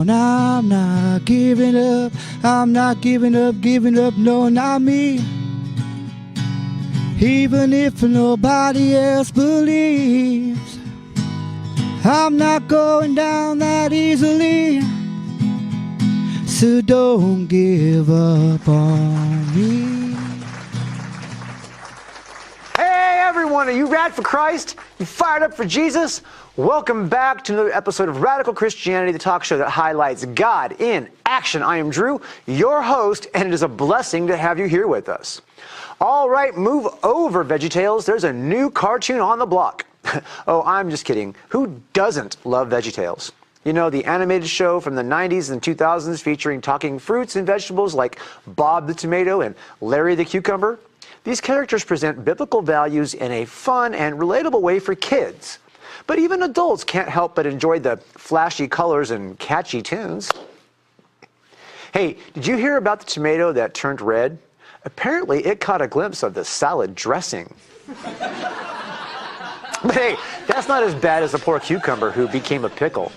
I'm not giving up, I'm not giving up, no, not me. Even if nobody else believes, I'm not going down that easily. So don't give up on me. Hey everyone, are you rad for Christ? You fired up for Jesus? Welcome back to another episode of Radical Christianity, the talk show that highlights God in action. I am Drew, your host, and it is a blessing to have you here with us. All right, move over, VeggieTales. There's a new cartoon on the block. Oh, I'm just kidding. Who doesn't love VeggieTales? You know, the animated show from the 90s and 2000s featuring talking fruits and vegetables like Bob the Tomato and Larry the Cucumber. These characters present biblical values in a fun and relatable way for kids. But even adults can't help but enjoy the flashy colors and catchy tunes. Hey, did you hear about the tomato that turned red? Apparently, it caught a glimpse of the salad dressing. But hey, that's not as bad as the poor cucumber who became a pickle.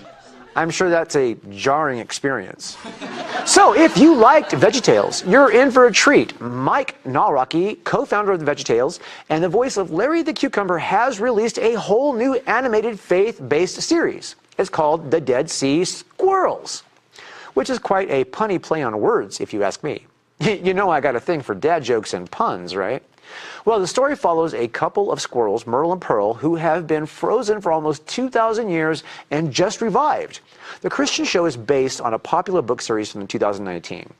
I'm sure that's a jarring experience. So if you liked VeggieTales, you're in for a treat. Mike Nawrocki, co-founder of the VeggieTales and the voice of Larry the Cucumber, has released a whole new animated faith-based series. It's called The Dead Sea Squirrels, which is quite a punny play on words, if you ask me. You know I got a thing for dad jokes and puns, right? Well, the story follows a couple of squirrels, Merle and Pearl, who have been frozen for almost 2,000 years and just revived. The Christian show is based on a popular book series from 2019.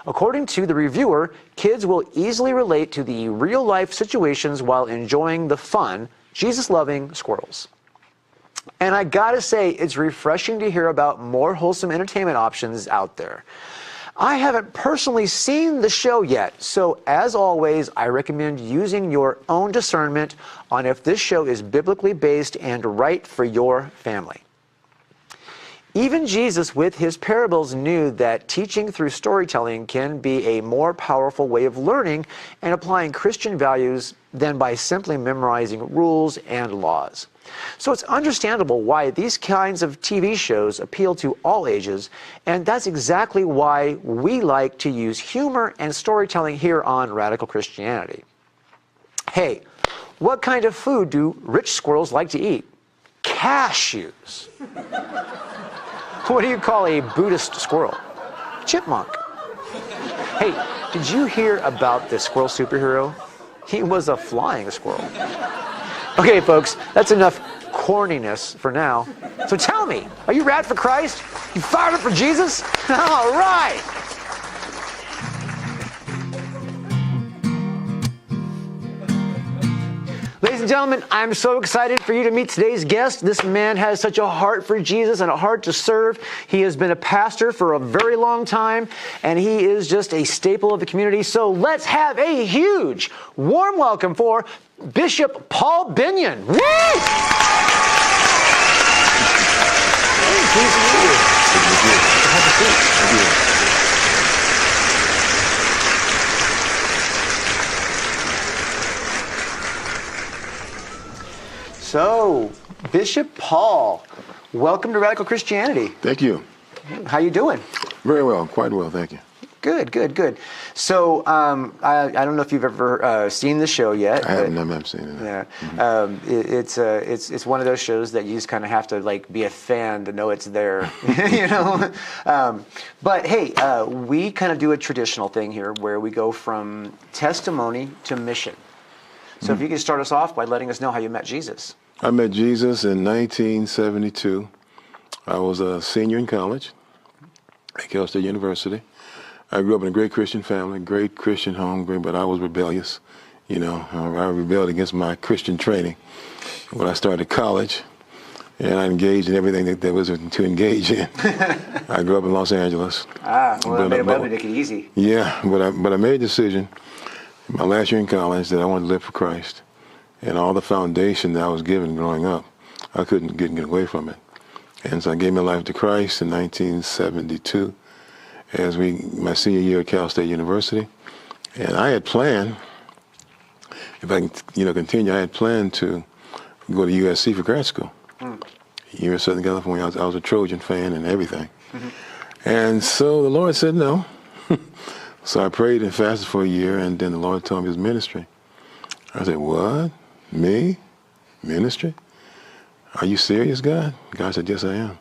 According to the reviewer, kids will easily relate to the real-life situations while enjoying the fun, Jesus-loving squirrels. And I gotta say, it's refreshing to hear about more wholesome entertainment options out there. I haven't personally seen the show yet, so as always, I recommend using your own discernment on if this show is biblically based and right for your family. Even Jesus, with his parables, knew that teaching through storytelling can be a more powerful way of learning and applying Christian values than by simply memorizing rules and laws. So it's understandable why these kinds of TV shows appeal to all ages, and that's exactly why we like to use humor and storytelling here on Radical Christianity. Hey, what kind of food do rich squirrels like to eat? Cashews. What do you call a Buddhist squirrel? Chipmunk. Hey, did you hear about the squirrel superhero? He was a flying squirrel. Okay, folks, that's enough corniness for now. So tell me, are you rad for Christ? You fired up for Jesus? All right. Ladies and gentlemen, I'm so excited for you to meet today's guest. This man has such a heart for Jesus and a heart to serve. He has been a pastor for a very long time, and he is just a staple of the community. So let's have a huge, warm welcome for Bishop Paul Binion. Woo! Hey, pleased to meet you. Have a seat. Thank you. So, Bishop Paul, welcome to Radical Christianity. Thank you. How you doing? Very well, quite well, thank you. Good, good, good. So, I don't know if you've ever seen the show yet. I haven't seen it. Yeah, it's one of those shows that you just kind of have to like be a fan to know it's there, you know. But hey, we kind of do a traditional thing here where we go from testimony to mission. So if you could start us off by letting us know how you met Jesus. I met Jesus in 1972. I was a senior in college at Cal State University. I grew up in a great Christian family, great Christian home, but I was rebellious. You know, I rebelled against my Christian training. When I started college, and I engaged in everything that there was to engage in. I grew up in Los Angeles. Well, that made it well to make it easy. Yeah, but I made a decision my last year in college that I wanted to live for Christ. And all the foundation that I was given growing up, I couldn't get away from it. And so I gave my life to Christ in 1972 as my senior year at Cal State University. And I had planned, if I can continue, I had planned to go to USC for grad school. University of Southern California. I was a Trojan fan and everything. And so the Lord said no. So I prayed and fasted for a year, and then the Lord told me his ministry. I said, what? Me? Ministry? Are you serious, God? God said, yes, I am.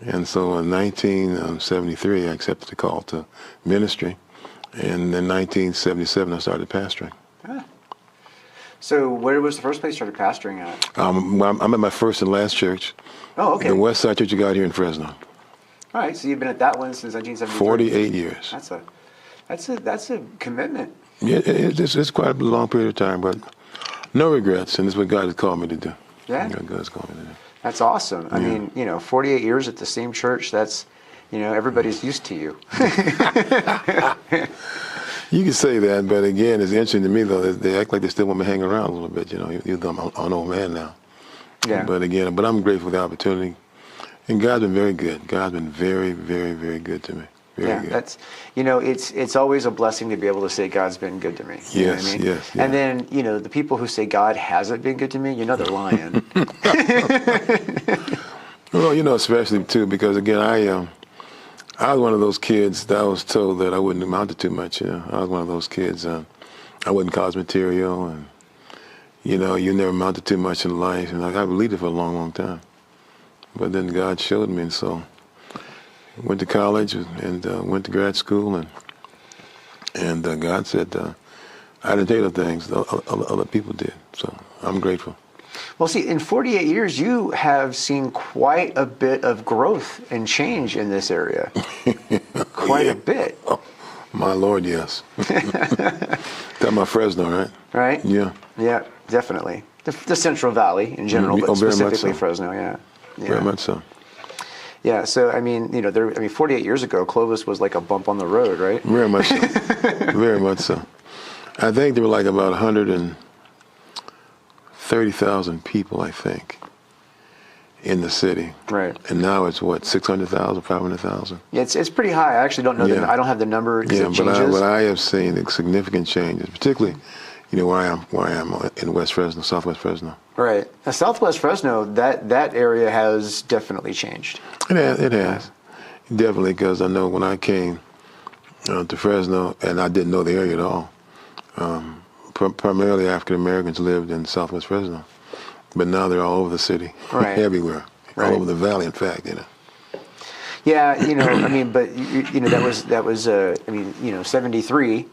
And so in 1973, I accepted the call to ministry. And in 1977, I started pastoring. Ah. So where was the first place you started pastoring at? I'm at my first and last church. Oh, okay. The West Side Church you got here in Fresno. All right, so you've been at that one since 1973. 48 years. That's a commitment. Yeah, it's quite a long period of time, but no regrets, and it's what God has called me to do. Yeah. God has called me to do. That's awesome. I mean, 48 years at the same church, that's, everybody's used to you. You can say that, but again, it's interesting to me, though, they act like they still want me to hang around a little bit, even though I'm an old man now. Yeah. But I'm grateful for the opportunity. And God's been very good. God's been very, very, very good to me. Very good. That's, it's always a blessing to be able to say God's been good to me. You know what I mean? Yes. And then, the people who say God hasn't been good to me, they're lying. Well, especially too, because again, I was one of those kids that I was told that I wouldn't amount to too much. I was one of those kids. I wasn't college material, and you never amount to too much in life. And I believed it for a long, long time. But then God showed me, and so went to college and went to grad school, and God said I didn't take the things other people did. So I'm grateful. Well, see, in 48 years, you have seen quite a bit of growth and change in this area. Quite a bit. Oh, my Lord, yes. Talking about Fresno, right? Right? Yeah. Yeah, definitely. The Central Valley in general, but specifically so. Fresno, yeah. Very much so. Yeah, so, 48 years ago, Clovis was like a bump on the road, right? Very much so. Very much so. I think there were like about 130,000 people, I think, in the city. Right. And now it's what, 600,000, 500,000? Yeah, it's pretty high. I actually don't know I don't have the number. Yeah, but I have seen significant changes, particularly, where I am in West Fresno, Southwest Fresno. Right. Now, Southwest Fresno, that area has definitely changed. It has. Definitely, because I know when I came to Fresno, and I didn't know the area at all, primarily African Americans lived in Southwest Fresno, but now they're all over the city, right. Everywhere, right. All over the valley. In fact, Yeah, but that was 73.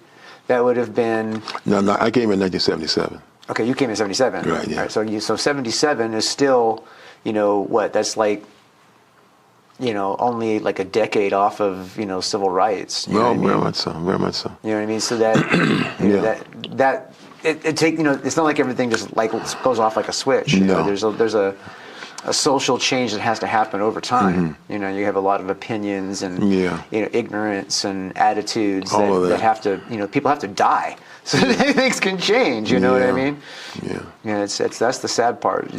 That would have been. No, I came in 1977. Okay, you came in 77. Right. Yeah. All right, so 77 is still, what? That's like. Only like a decade off of, civil rights. Very much so. Very much so. You know what I mean? So that, it's not like everything just like goes off like a switch. No. There's a social change that has to happen over time. Mm-hmm. You have a lot of opinions and, ignorance and attitudes that have to, people have to die so things can change. You know what I mean? Yeah. Yeah, that's the sad part.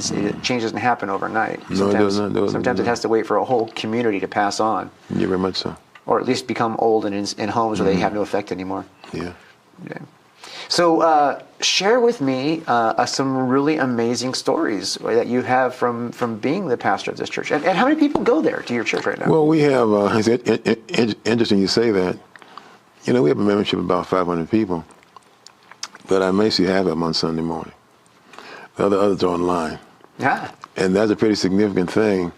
Change doesn't happen overnight. No, it doesn't. Sometimes it has to wait for a whole community to pass on. Yeah, very much so. Or at least become old and in homes where they have no effect anymore. Yeah. So share with me some really amazing stories that you have from being the pastor of this church. And how many people go there to your church right now? Well, we have, it's interesting you say that. We have a membership of about 500 people. But I basically have them on Sunday morning. The others are online. Yeah. And that's a pretty significant thing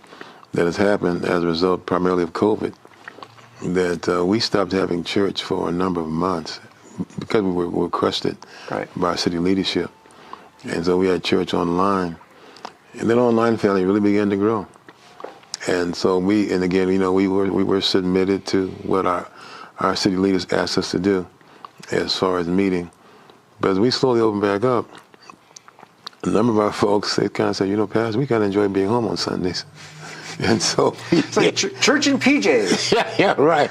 that has happened as a result primarily of COVID, that we stopped having church for a number of months because we were requested by our city leadership. And so we had church online. And then online family really began to grow. And so we were submitted to what our city leaders asked us to do as far as meeting. But as we slowly opened back up, a number of our folks, they kind of said, Pastor, we kind of enjoy being home on Sundays. And so... It's like church in PJs. Yeah, right.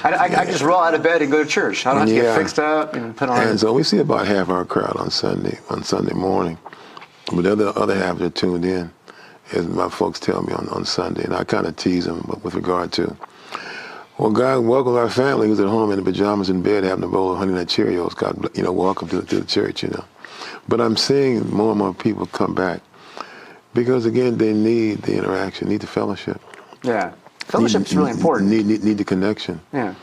I just roll out of bed and go to church. I don't have to get fixed up and put on... And so we see about half our crowd on Sunday morning. But the other half are tuned in, as my folks tell me on Sunday. And I kind of tease them with regard to... Well, God welcomed our family who's at home in the pajamas in bed having a bowl of Honey Nut Cheerios. God, welcome to the church, But I'm seeing more and more people come back because, again, they need the interaction, need the fellowship. Yeah. Fellowship's really important. Need the connection. Yeah.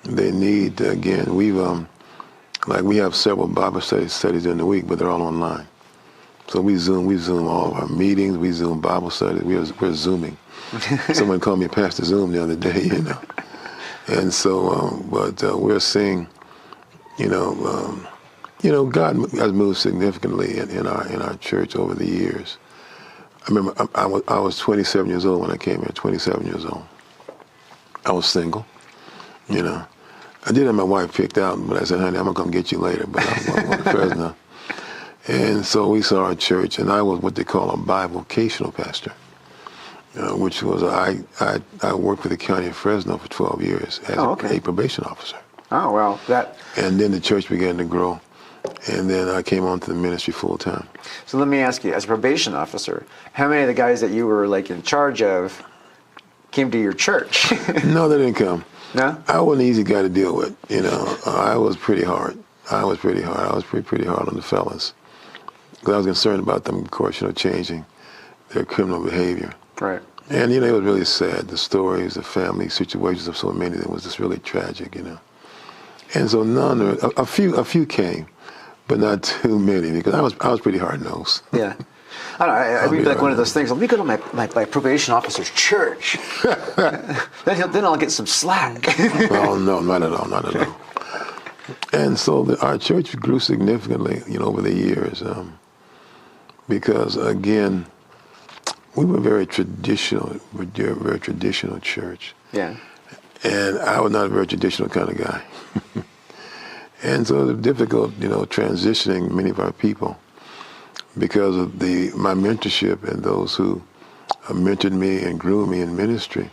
They need, again, we have several Bible studies during the week, but they're all online. So we Zoom all of our meetings, we Zoom Bible studies, we're Zooming. Someone called me Pastor Zoom the other day, you know. And so, we're seeing, God has moved significantly in our church over the years. I remember I was 27 years old when I came here, 27 years old. I was single, you know. I did have my wife picked out, but I said, honey, I'm going to come get you later, but I'm going to Fresno. And so we saw our church, and I was what they call a bivocational pastor, which was, I worked for the county of Fresno for 12 years as a probation officer. Oh, well, And then the church began to grow, and then I came on to the ministry full time. So let me ask you, as a probation officer, how many of the guys that you were like in charge of came to your church? No, they didn't come. No? I wasn't an easy guy to deal with, you know. I was pretty hard. I was pretty hard on the fellas. Because I was concerned about them, of course, changing their criminal behavior. Right. And, it was really sad. The stories, the family situations of so many, that was just really tragic, And so a few came, but not too many, because I was pretty hard-nosed. Yeah. I don't know, I'd be like one of those things, let me go to my probation officer's church. then I'll get some slack. Oh, no, not at all. And so our church grew significantly, over the years, because, again, we were very traditional. We're a very traditional church. Yeah. And I was not a very traditional kind of guy. And so it was difficult, transitioning many of our people because of my mentorship and those who mentored me and grew me in ministry.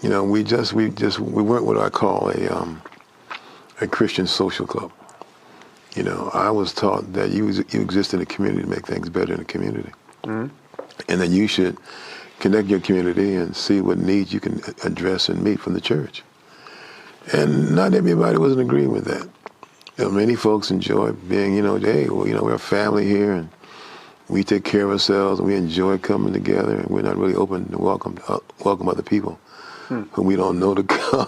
We weren't what I call a Christian social club. I was taught that you exist in the community to make things better in the community. Mm-hmm. And that you should connect your community and see what needs you can address and meet from the church. And not everybody was in agreement with that. Many folks enjoy being, hey, we're a family here and we take care of ourselves and we enjoy coming together and we're not really open to welcome other people whom we don't know to come,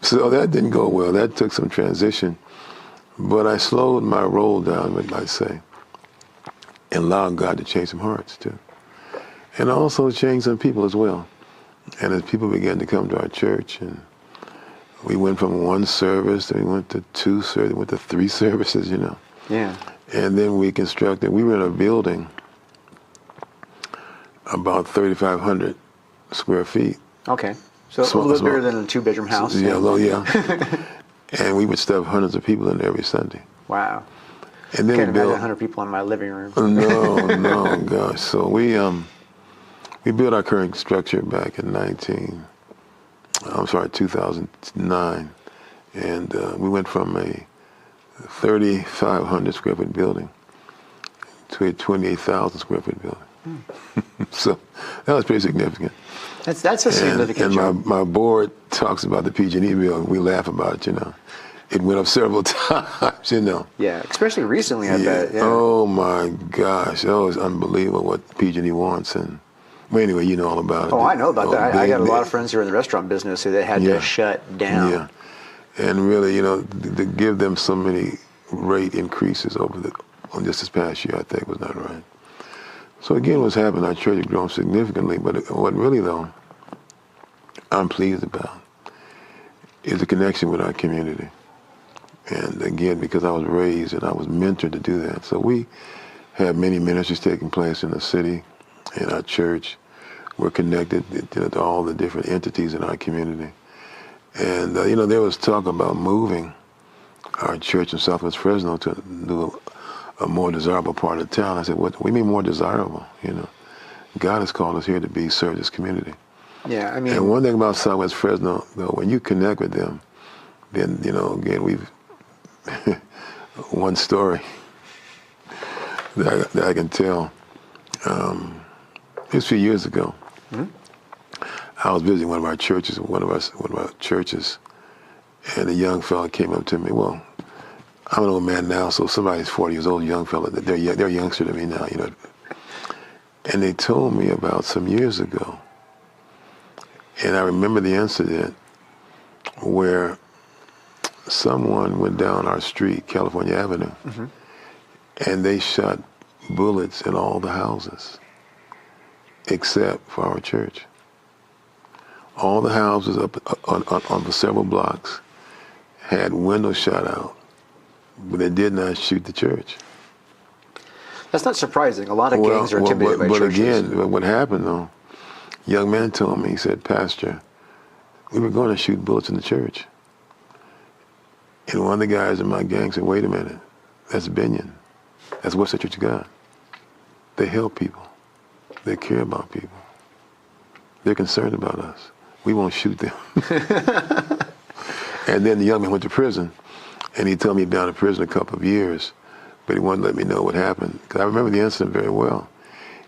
So that didn't go well. That took some transition. But I slowed my roll down, I'd say, and allowed God to change some hearts too. And also change some people as well. And as people began to come to our church, and we went from one service, then we went to two services, went to three services, Yeah. And then we were in a building about 3,500 square feet. Okay. So a little bit bigger than a two-bedroom house. Yeah. And we would stuff hundreds of people in there every Sunday. Wow. And then I can't imagine 100 people in my living room. No, gosh. So we built our current structure back in 2009. And we went from a 3,500 square foot building to a 28,000 square foot building. So that was pretty significant. That's a significant jump. And my board talks about the PG&E bill. We laugh about it, It went up several times, Yeah, especially recently, I bet. Yeah. Oh, my gosh. Oh, it's unbelievable what PG&E wants. And well, anyway, you know all about it. Oh, I know about that. I got a lot of friends who are in the restaurant business who they had to shut down. Yeah. And really, to give them so many rate increases on just this past year, I think was not right. So again, what's happened, our church has grown significantly, but what really, though, I'm pleased about is the connection with our community. And again, because I was raised and I was mentored to do that. So we have many ministries taking place in the city, in our church. We're connected to all the different entities in our community. And, there was talk about moving our church in Southwest Fresno to do a more desirable part of town. I said, what we mean more desirable? God has called us here to serve this community. Yeah, I mean. And one thing about Southwest Fresno, though, when you connect with them, then, again, we've one story that I can tell. It was a few years ago. Mm-hmm. I was visiting one of our churches, and a young fella came up to me. Well, I'm an old man now, so somebody's 40 years old, young fella. They're a youngster to me now, And they told me about some years ago, And I remember the incident where someone went down our street, California Avenue, and they shot bullets in all the houses except for our church. All the houses up on the several blocks had windows shot out, but they did not shoot the church. That's not surprising. A lot of gangs are intimidated by churches. But again, what happened though, a young man told me, he said, Pastor, we were going to shoot bullets in the church. And one of the guys in my gang said, wait a minute, that's Binion. That's West Side Church of God. They help people. They care about people. They're concerned about us. We won't shoot them. And then the young man went to prison, and he told me he'd been out of prison a couple of years, but he wanted to let me know what happened. Because I remember the incident very well.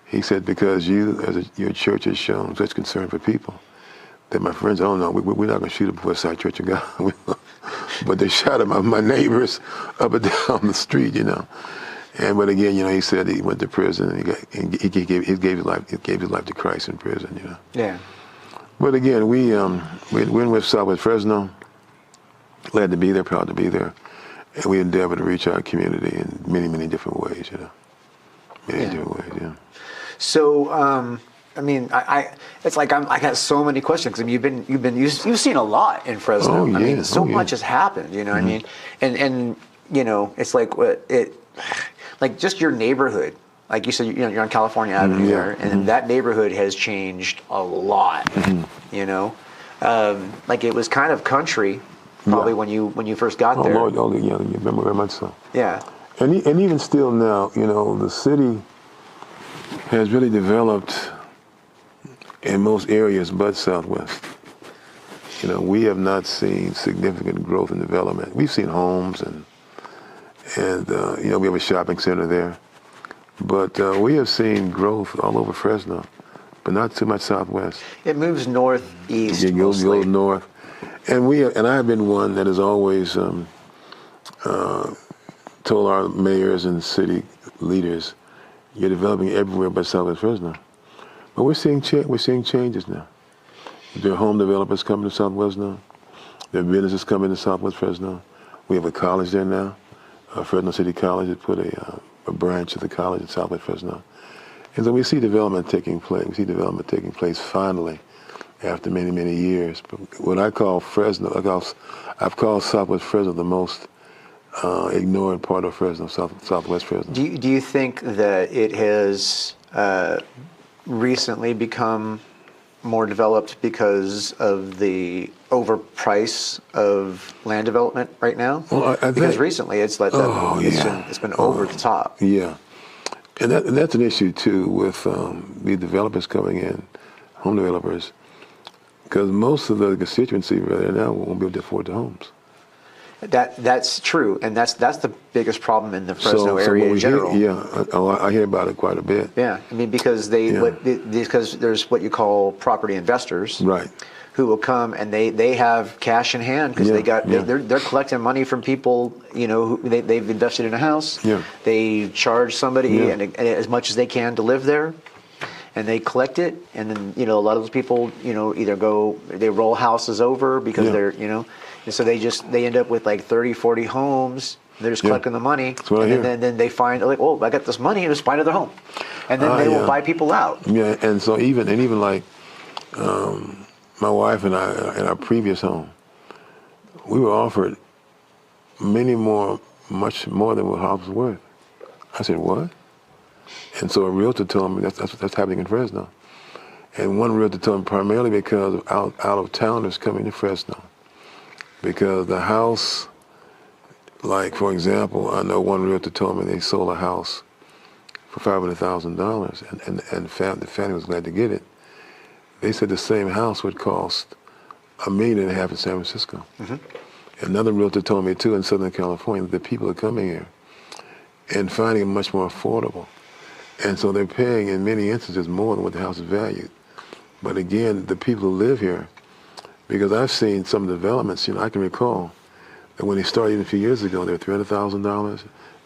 He said, because you, your church has shown such concern for people, that my friends, oh no, we're not going to shoot up West Side Church of God. But they shot at my neighbors up and down the street, you know. But again, you know, he said he went to prison and he gave his life to Christ in prison, you know. Yeah. But again, we're in West Southwest Fresno. Glad to be there, proud to be there, and we endeavor to reach our community in many, many different ways, you know. Many different ways, yeah. So, I mean, it's like I got so many questions. I mean, you've seen a lot in Fresno. Oh, yeah. I mean, so much has happened. You know what I mean? And you know, it's like like just your neighborhood. Like you said, you know, you're on California Avenue there, and that neighborhood has changed a lot. You know, like it was kind of country probably when you first got there. Oh Lord, yeah, you remember very much so. Yeah. And even still now, you know, the city has really developed in most areas but Southwest. You know, we have not seen significant growth and development. We've seen homes and you know, we have a shopping center there. But we have seen growth all over Fresno, but not too much Southwest. It moves northeast. It goes north. And I have been one that has always told our mayors and city leaders, you're developing everywhere but Southwest Fresno. But we're seeing changes now. There are home developers coming to Southwest now. There are businesses coming to Southwest Fresno. We have a college there now. Fresno City College has put a branch of the college in Southwest Fresno. And so we see development taking place. We see development taking place finally after many, many years. But what I call Fresno, I've called Southwest Fresno the most ignored part of Fresno, Southwest Fresno. Do you think that it has recently become more developed because of the overprice of land development right now? Well, I because think, recently it's been over the top. Yeah, and that's an issue too with the developers coming in, home developers, because most of the constituency right now won't be able to afford the homes. That's true, and that's the biggest problem in the Fresno area in general. I hear about it quite a bit. Yeah, I mean because because there's what you call property investors, right, who will come and they have cash in hand because they're collecting money from people, you know, who they've invested in a house. Yeah, they charge somebody and as much as they can to live there, and they collect it, and then you know a lot of those people either they roll houses over because they're and so they end up with like 30, 40 homes. They're just collecting the money, and then they find like, oh, I got this money, and just buy another home, and then they will buy people out. Yeah, and so even like my wife and I in our previous home, we were offered much more than what house was worth. I said, what? And so a realtor told me that's happening in Fresno, and one realtor told me primarily because of out of towners coming to Fresno. Because the house, like for example, I know one realtor told me they sold a house for $500,000, and the family was glad to get it. They said the same house would cost $1.5 million in San Francisco. Another realtor told me too in Southern California that people are coming here and finding it much more affordable, and so they're paying in many instances more than what the house is valued. But again, the people who live here. Because I've seen some developments, I can recall that when they started even a few years ago, they were $300,000.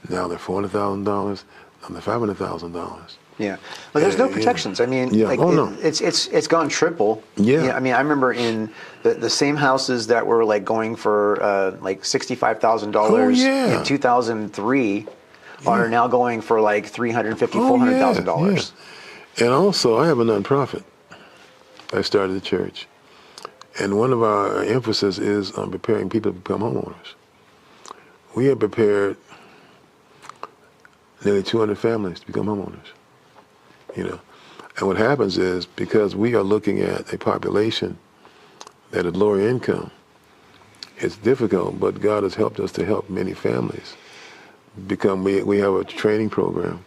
Now they're $400,000. Now they're $500,000. Yeah, but there's no protections. I mean, Yeah. No. it's gone triple. Yeah. I mean, I remember in the same houses that were like going for like $65,000 in 2003 are now going for like $350,000, $400,000. Yeah. And also, I have a nonprofit. I started a church, and one of our emphasis is on preparing people to become homeowners. We have prepared nearly 200 families to become homeowners. You know, and what happens is, because we are looking at a population that is lower income, it's difficult, but God has helped us to help many families become. We have a training program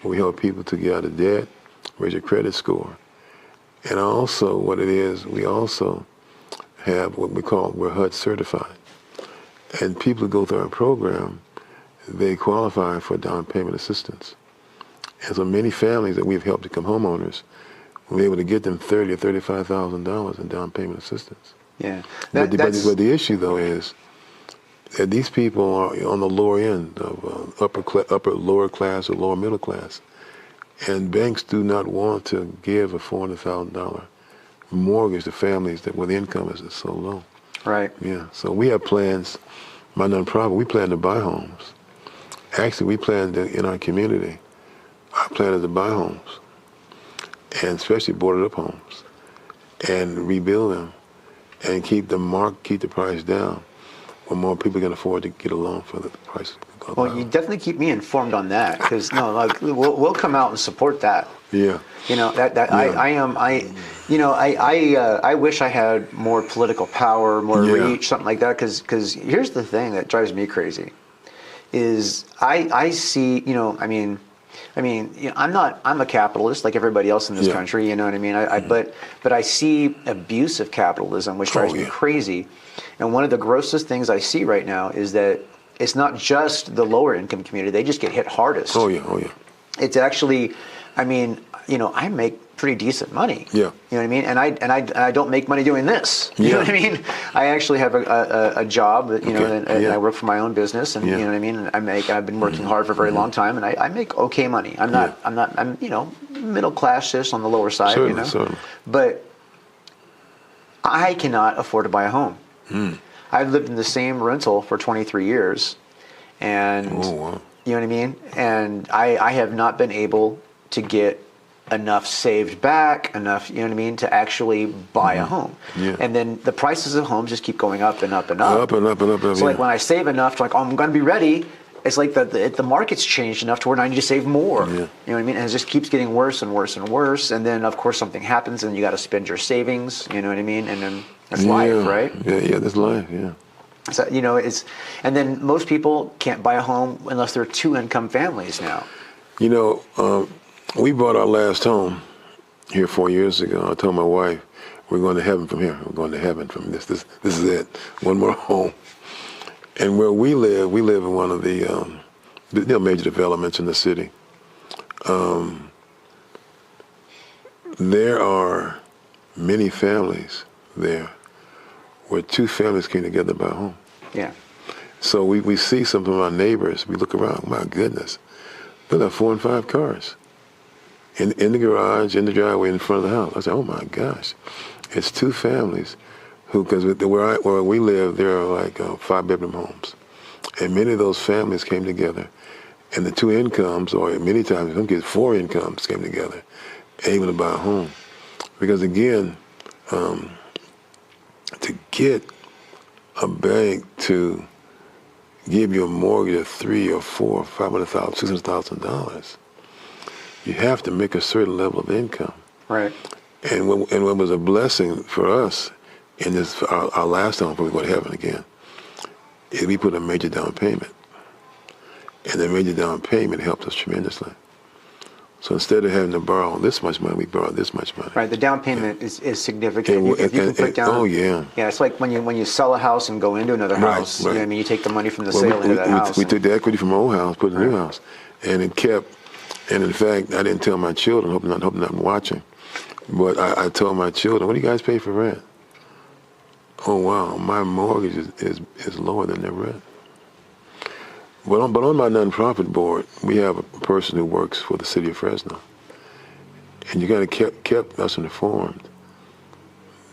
where we help people to get out of debt, raise your credit score, and also what it is, we also have what we call, we're HUD certified, and people who go through our program, they qualify for down payment assistance. And so many families that we've helped become homeowners, we're able to get them $30,000 or $35,000 in down payment assistance. Yeah. But the issue, though, is that these people are on the lower end of upper lower class or lower middle class, and banks do not want to give a $400,000 mortgage to families where the income is so low. Right. Yeah. So we have plans. My nonprofit, we plan to buy homes. Actually, we plan to, in our community, our plan is to buy homes, and especially boarded up homes, and rebuild them, and keep the price down, where more people can afford to get a loan for the price. Well, you definitely keep me informed on that, because we'll come out and support that. Yeah. You know I wish I had more political power, more reach, something like that. Because here's the thing that drives me crazy, is I see, I'm a capitalist like everybody else in this country, you know what I mean? But I see abuse of capitalism, which drives me crazy. And one of the grossest things I see right now is that it's not just the lower income community; they just get hit hardest. Oh yeah. It's actually, I make pretty decent money. Yeah. You know what I mean? And I don't make money doing this. You know what I mean? I actually have a job that, and I work for my own business, and you know what I mean? I've been working hard for a very long time, and I make okay money. I'm middle class-ish on the lower side, Certainly. But I cannot afford to buy a home. I've lived in the same rental for 23 years, and you know what I mean? And I have not been able to get enough saved back, enough, you know what I mean, to actually buy a home. Yeah. And then the prices of homes just keep going up and up and up. Up and up. So like when I save enough to I'm going to be ready, it's like the market's changed enough to where I need to save more. Yeah. You know what I mean? And it just keeps getting worse and worse and worse. And then of course something happens and you got to spend your savings, you know what I mean? And then that's life, right? Yeah, that's life, yeah. So, and then most people can't buy a home unless they're two-income families now. We bought our last home here 4 years ago. I told my wife, we're going to heaven from here. We're going to heaven from this. This is it. One more home. And where we live in one of the major developments in the city. There are many families there where two families came together to buy a home. Yeah. So we see some of our neighbors. We look around. My goodness, they have 4 and 5 cars. In the garage, in the driveway, in front of the house. I said, oh my gosh. It's two families who, because where we live, there are like 5-bedroom homes. And many of those families came together. And the two incomes, or many times, in some cases, 4 incomes came together, able to buy a home. Because again, to get a bank to give you a mortgage of $300,000 or $400,000, $500,000, $600,000, you have to make a certain level of income. Right. And what was a blessing for us in this our last home before we go to heaven again is we put a major down payment. And the major down payment helped us tremendously. So instead of having to borrow this much money, we borrowed this much money. Right, the down payment is significant. If you can put down. Oh yeah. Yeah, it's like when you sell a house and go into another house. Right. You know what I mean? You take the money from the sale into that house. We took the equity from our old house, put in the new house, and it kept. And in fact, I didn't tell my children. Hope not watching. But I told my children, "What do you guys pay for rent?" Oh wow, my mortgage is lower than their rent. But on my nonprofit board, we have a person who works for the city of Fresno. And you got to kept us informed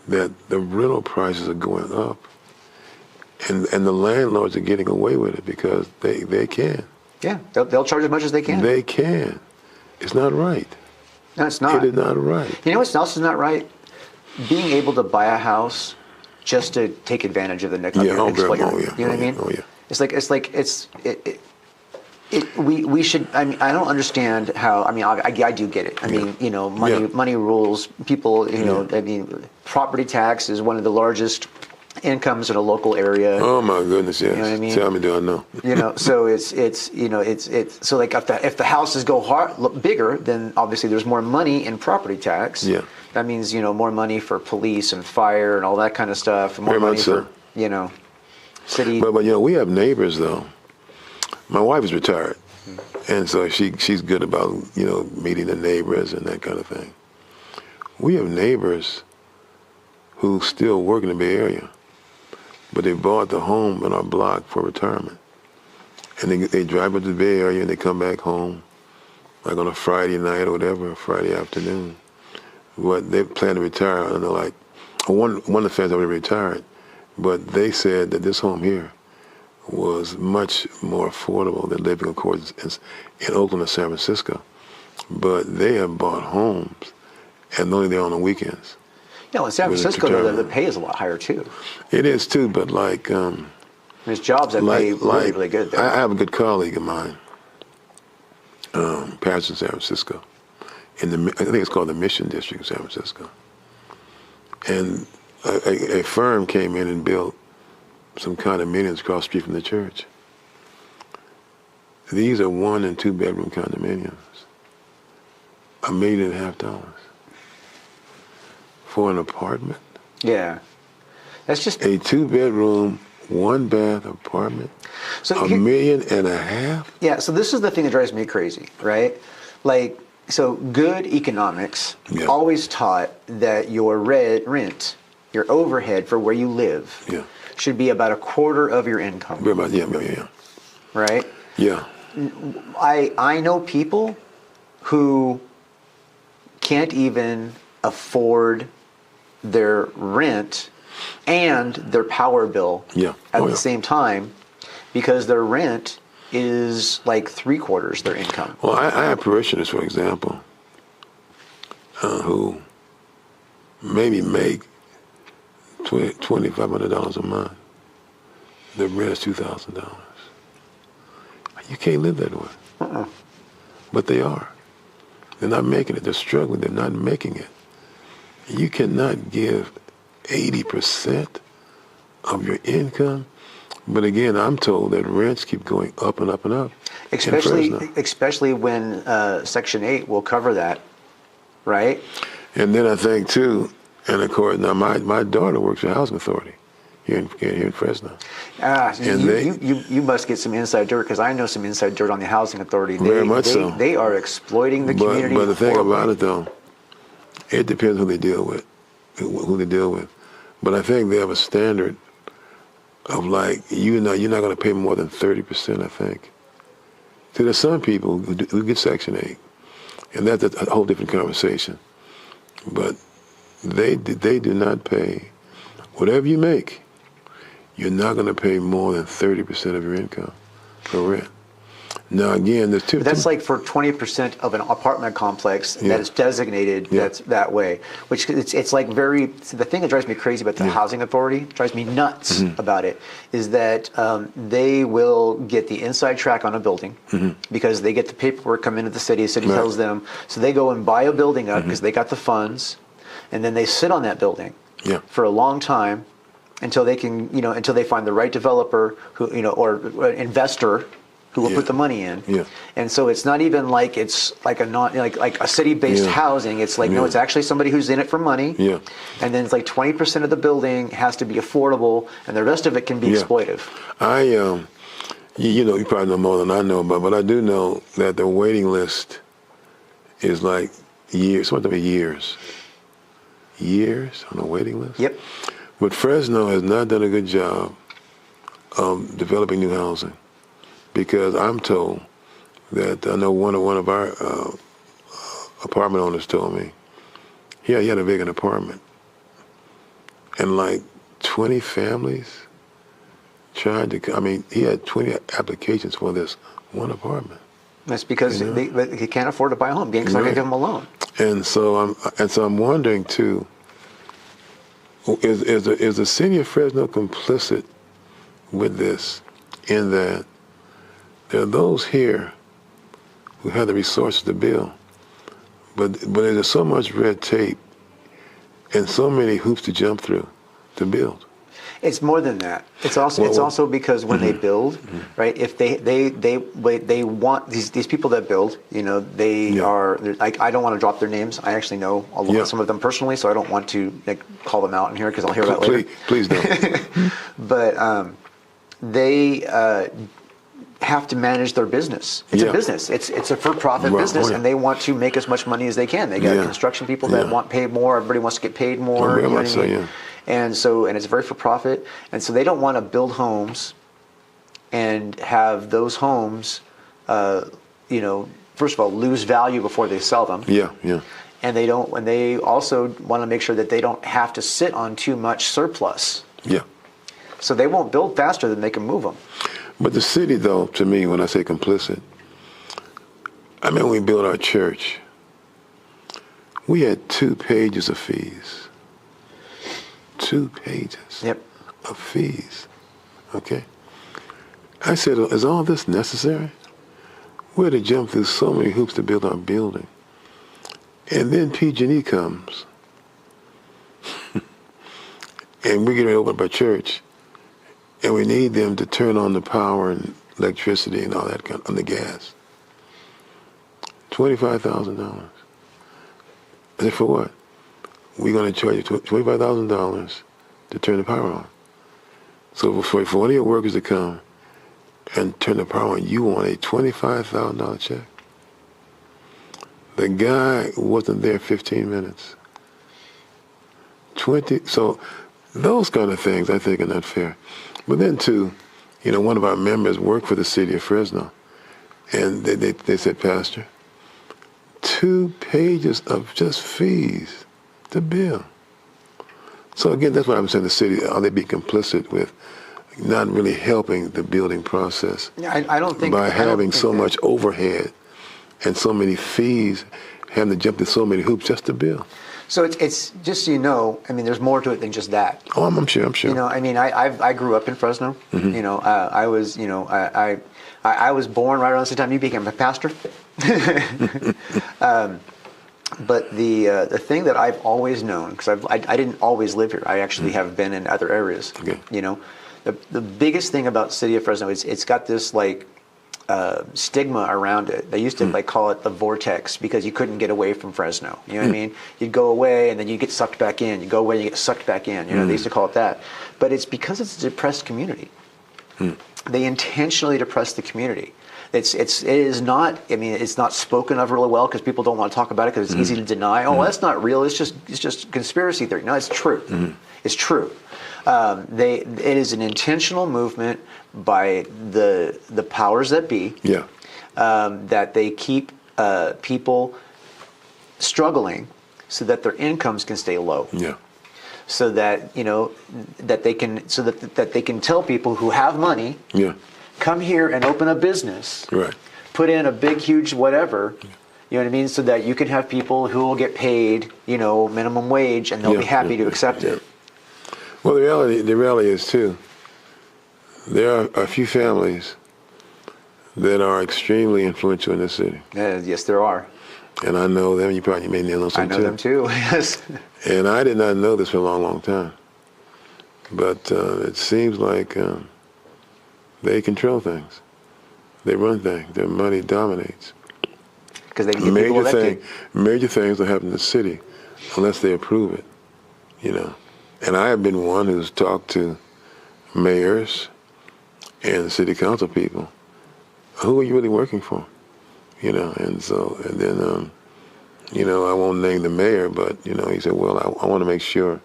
that the rental prices are going up, and the landlords are getting away with it because they can. Yeah, they'll charge as much as they can. They can. It's not right. No, it's not. It is not right. You know what else is not right? Being able to buy a house just to take advantage of the next. Yeah, exploit. yeah, You know what I mean? Oh yeah. We should. I mean, I don't understand how. I mean, I do get it. I mean, you know, money rules. People, you know, I mean, property tax is one of the largest incomes in a local area. Oh my goodness, yes. You know what I mean? Tell me, do I know? You know, so it's so like if the houses go bigger, then obviously there's more money in property tax. Yeah. That means, you know, more money for police and fire and all that kind of stuff. More Very money much so. for, you know, city. But you know, we have neighbors though. My wife is retired, and so she's good about, you know, meeting the neighbors and that kind of thing. We have neighbors who still work in the Bay Area, but they bought the home in our block for retirement. And they drive up to the Bay Area and they come back home, like on a Friday night or whatever, Friday afternoon. But they plan to retire, and they're like, one of the fans already retired, but they said that this home here was much more affordable than living, of course, in Oakland or San Francisco. But they have bought homes, and only they're on the weekends. You know, in San Francisco, the pay is a lot higher too. It is too, but like there's jobs that pay really, really good there. I have a good colleague of mine, pastors in San Francisco, I think it's called the Mission District of San Francisco. And a firm came in and built some condominiums across the street from the church. These are 1- and 2-bedroom condominiums. $1.5 million for an apartment. Yeah, that's just a 2-bedroom, 1-bath apartment. So $1.5 million. Yeah. So this is the thing that drives me crazy, right? Like, so good economics always taught that your rent, your overhead for where you live, should be about a quarter of your income. Yeah. Right? Yeah. I know people who can't even afford their rent and their power bill at the same time because their rent is like 3/4 their income. Well, I have parishioners, for example, who maybe make $2,500 a month. The rent is $2,000. You can't live that way. But they are. They're not making it. They're struggling. They're not making it. You cannot give 80% of your income. But again, I'm told that rents keep going up and up and up. Especially when Section 8 will cover that, right? And then I think too, and of course now my daughter works for Housing Authority here in Fresno. You must get some inside dirt, because I know some inside dirt on the Housing Authority. Very much so. They are exploiting the community. But the thing about it though, it depends who they deal with. But I think they have a standard of like, you're not going to pay more than 30%, I think. See, there's some people who get Section 8, and that's a whole different conversation. But they do not pay, whatever you make, you're not going to pay more than 30% of your income for rent. Now again, there's two. That's like for 20% of an apartment complex that is designated that's that way. Which it's like very. The thing that drives me crazy about the Housing Authority, drives me nuts about it, is that they will get the inside track on a building because they get the paperwork come into the city. The city tells them, so they go and buy a building up because they got the funds, and then they sit on that building for a long time until they can, until they find the right developer who, or investor who will put the money in. And so it's not even like it's like a like a city-based housing. It's like, no, it's actually somebody who's in it for money. And then it's like 20% of the building has to be affordable, and the rest of it can be exploitive. You probably know more than I know about, but I do know that the waiting list is like years, years on the waiting list. Yep. But Fresno has not done a good job of developing new housing. Because I'm told that I know one of our apartment owners told me, he had a vacant apartment. And like 20 families tried to, he had 20 applications for this one apartment. That's because he can't afford to buy a home. Gangs not going to give him a loan. And so I'm wondering too, is the city of Fresno complicit with this, in that there are those here who have the resources to build, but there's so much red tape and so many hoops to jump through to build. It's more than that. It's also because when they build, right? If they want these people that build, they are. I don't want to drop their names. I actually know some of them personally, so I don't want to call them out in here because I'll hear about it later. Please don't. But they have to manage their business. It's a business. It's a for-profit business, and they want to make as much money as they can. They got construction people that want paid more. Everybody wants to get paid more. And it's very for profit, and so they don't want to build homes and have those homes, first of all, lose value before they sell them. And they also want to make sure that they don't have to sit on too much surplus. So they won't build faster than they can move them. But the city, though, to me, when I say complicit, when we built our church, we had 2 pages of fees. 2 pages of fees. Okay? I said, is all this necessary? We had to jump through so many hoops to build our building. And then PG&E comes, and we're getting ready to open up our church, and we need them to turn on the power and electricity and all that on the gas. $25,000. I said, for what? We're going to charge you $25,000 to turn the power on. So for one of your workers to come and turn the power on, you want a $25,000 check. The guy wasn't there 15 minutes. So those kind of things I think are not fair. But then too, one of our members worked for the city of Fresno, and they said, Pastor, 2 pages of just fees to build. So again, that's why I'm saying the city, are they be complicit with not really helping the building process? I don't think by having so much overhead and so many fees, having to jump through so many hoops just to build. So it's just there's more to it than just that. Oh, I'm sure. I grew up in Fresno. I was born right around the same time you became a pastor. But the thing that I've always known, because I didn't always live here. I actually have been in other areas. Okay. The biggest thing about the city of Fresno is it's got this stigma around it. They used to call it the vortex because you couldn't get away from Fresno. You know what I mean? You'd go away and then you get sucked back in. You go away and you get sucked back in. They used to call it that. But it's because it's a depressed community. They intentionally depress the community. It is not. It's not spoken of really well because people don't want to talk about it because it's easy to deny. Oh, that's not real. It's just conspiracy theory. No, it's true. It's true. It is an intentional movement by the powers that be. That they keep people struggling so that their incomes can stay low. So that that they can tell people who have money. Come here and open a business. Put in a big, huge whatever. You know what I mean? So that you can have people who will get paid, minimum wage, and they'll be happy to accept it. Well, the reality is too, there are a few families that are extremely influential in this city. Yes, there are. And I know them. You probably may know some too. I know them too. Yes. And I did not know this for a long, long time. But it seems like they control things. They run things. Their money dominates. Because they can get people elected. Major things don't happen in the city unless they approve it. And I have been one who's talked to mayors and city council people. Who are you really working for? And then I won't name the mayor, but he said, well, I want to make sure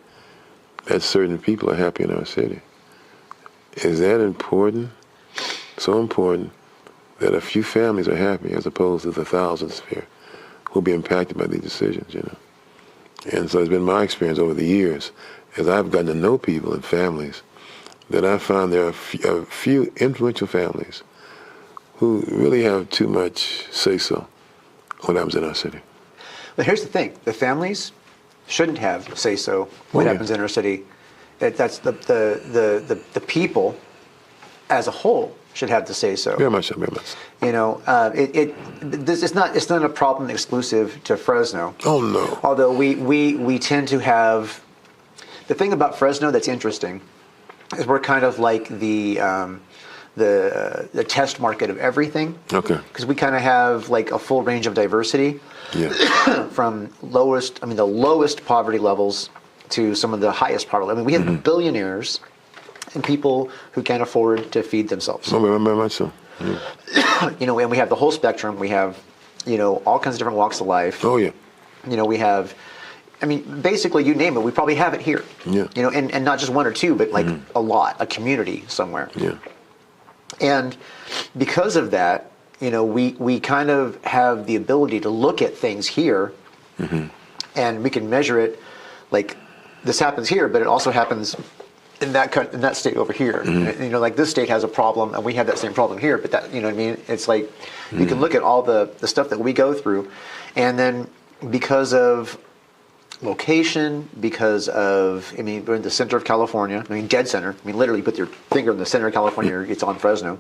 that certain people are happy in our city. Is that important? So important that a few families are happy as opposed to the thousands here who will be impacted by these decisions, you know. And so it's been my experience over the years, as I've gotten to know people and families, that I found there are a few influential families who really have too much say-so on what happens in our city. But here's the thing: the families shouldn't have say-so what happens in our city. That's the people as a whole should have to say so. Very much so, very much so. You know, it's not a problem exclusive to Fresno. Oh no. Although we tend to have, the thing about Fresno that's interesting is we're kind of like the test market of everything. Okay. Because we kind of have like a full range of diversity. Yeah. From the lowest poverty levels to some of the highest poverty. I mean, we have billionaires and people who can't afford to feed themselves. Oh, very much so. Yeah. You know, and we have the whole spectrum. We have, you know, all kinds of different walks of life. Oh yeah. You know, we have, I mean, basically, you name it, we probably have it here. Yeah. You know, and not just one or two, but like a lot, a community somewhere. Yeah. And because of that, you know, we kind of have the ability to look at things here, and we can measure it. Like, this happens here, but it also happens in that state over here. You know, like this state has a problem, and we have that same problem here. But that, you know what I mean? It's like you can look at all the stuff that we go through, and then because of location, because of, I mean, we're in the center of California. I mean, dead center. I mean, literally, put your finger in the center of California, it's on Fresno.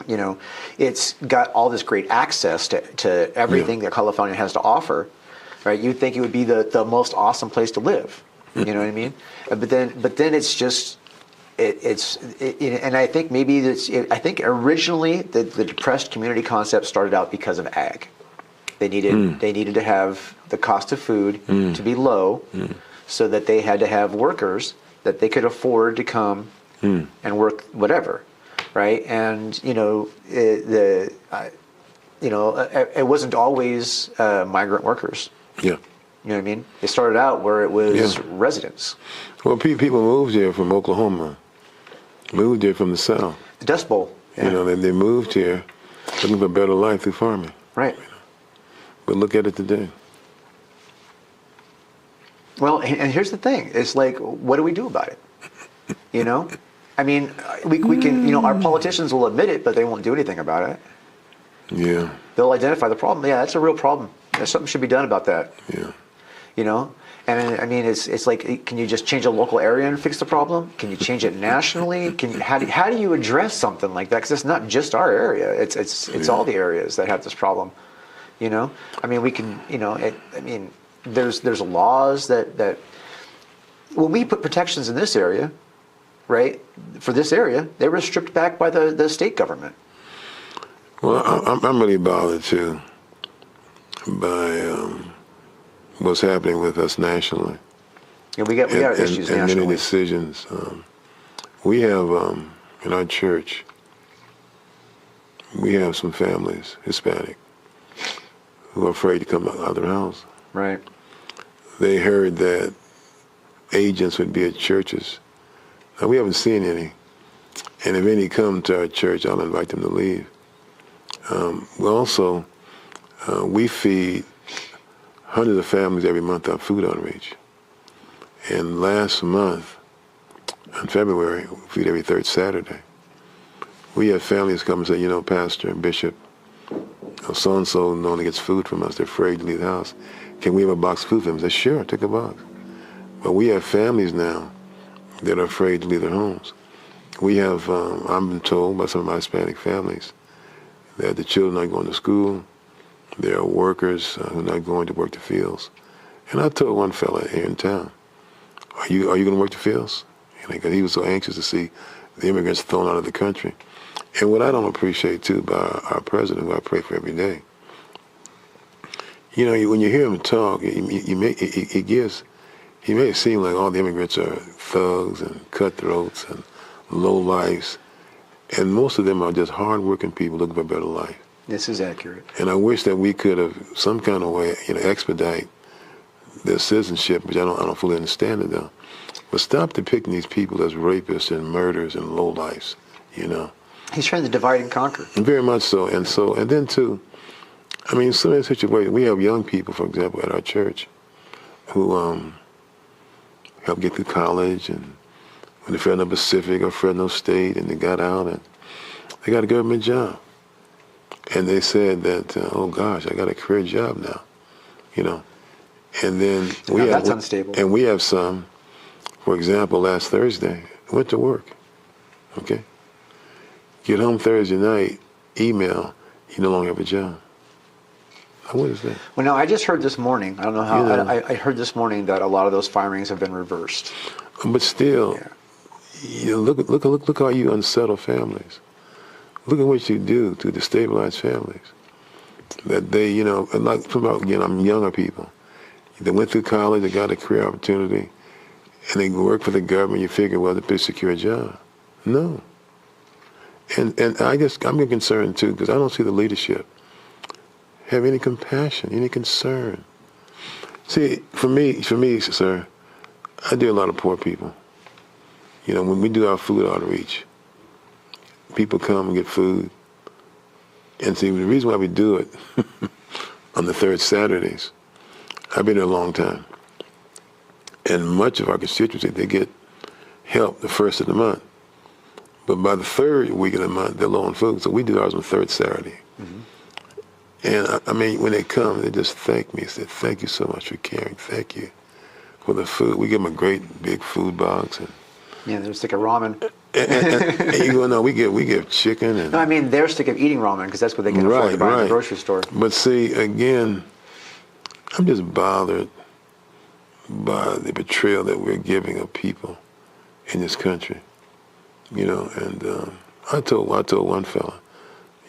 You know, it's got all this great access to everything that California has to offer, right? You'd think it would be the most awesome place to live. You know what I mean? But then it's just, and I think maybe I think originally the depressed community concept started out because of ag. They needed to have the cost of food to be low, so that they had to have workers that they could afford to come and work whatever, right? And you know, it wasn't always migrant workers. Yeah. You know what I mean? It started out where it was residents. Well, people moved here from Oklahoma, moved here from the South. The Dust Bowl. Yeah. You know, they moved here looking for a better life through farming. Right. But look at it today. Well, and here's the thing. It's like, what do we do about it? You know? I mean, we can, you know, our politicians will admit it, but they won't do anything about it. Yeah. They'll identify the problem. Yeah, that's a real problem. Something should be done about that. Yeah. You know? And I mean, it's like, can you just change a local area and fix the problem? Can you change it nationally? How do you address something like that? Because it's not just our area. It's all the areas that have this problem. You know? I mean, we can, you know, there's laws that when we put protections in this area, right, for this area, they were stripped back by the state government. Well, I'm really bothered too by what's happening with us nationally. Yeah, we got issues and nationally. many decisions. We have in our church, we have some families, Hispanic, who are afraid to come out of their house. Right. They heard that agents would be at churches. Now, we haven't seen any. And if any come to our church, I'll invite them to leave. We feed hundreds of families every month on food outreach. And last month, in February, we feed every third Saturday. We have families come and say, you know, Pastor, Bishop, so-and-so only gets food from us. They're afraid to leave the house. Can we have a box of food for them? I say, sure, take a box. But we have families now that are afraid to leave their homes. We have, I've been told by some of my Hispanic families that the children are not going to school. There are workers who are not going to work the fields. And I told one fella here in town, are you going to work the fields? Because he was so anxious to see the immigrants thrown out of the country. And what I don't appreciate, too, by our president, who I pray for every day, you know, when you hear him talk, he may it seem like all the immigrants are thugs and cutthroats and lowlifes, and most of them are just hardworking people looking for a better life. This is accurate. And I wish that we could have some kind of way, you know, expedite their citizenship, which I don't fully understand it though. But stop depicting these people as rapists and murderers and lowlifes, you know. He's trying to divide and conquer. Very much so. And then too, I mean, so many situations. We have young people, for example, at our church who helped get through college, and when they Fresno Pacific or Fresno State, and they got out and they got a government job. And they said that, oh gosh, I got a career job now, you know. And then that's unstable. And we have some, for example, last Thursday, went to work, okay? Get home Thursday night, email, you no longer have a job. Now, what is that? Well, no, I just heard this morning, I don't know how, I heard this morning that a lot of those firings have been reversed. But still, you know, look how you unsettle families. Look at what you do to destabilize families. That they, you know, like, again, I'm younger people. They went through college, they got a career opportunity, and they work for the government. You figure, well, they'll secure a job. No. And I'm concerned too, because I don't see the leadership have any compassion, any concern. See, for me, sir, I deal with a lot of poor people. You know, when we do our food outreach, people come and get food. And see, the reason why we do it on the third Saturdays, I've been here a long time. And much of our constituency, they get help the first of the month. But by the third week of the month, they're low on food. So we do ours on the third Saturday. Mm-hmm. And I mean, when they come, they just thank me. They say, thank you so much for caring. Thank you for the food. We give them a great big food box. And yeah, they're sick of ramen. and you go, no, we give chicken. And no, I mean, they're sick of eating ramen because that's what they can afford to buy in the grocery store. But see, again, I'm just bothered by the betrayal that we're giving of people in this country. You know, and I told one fella,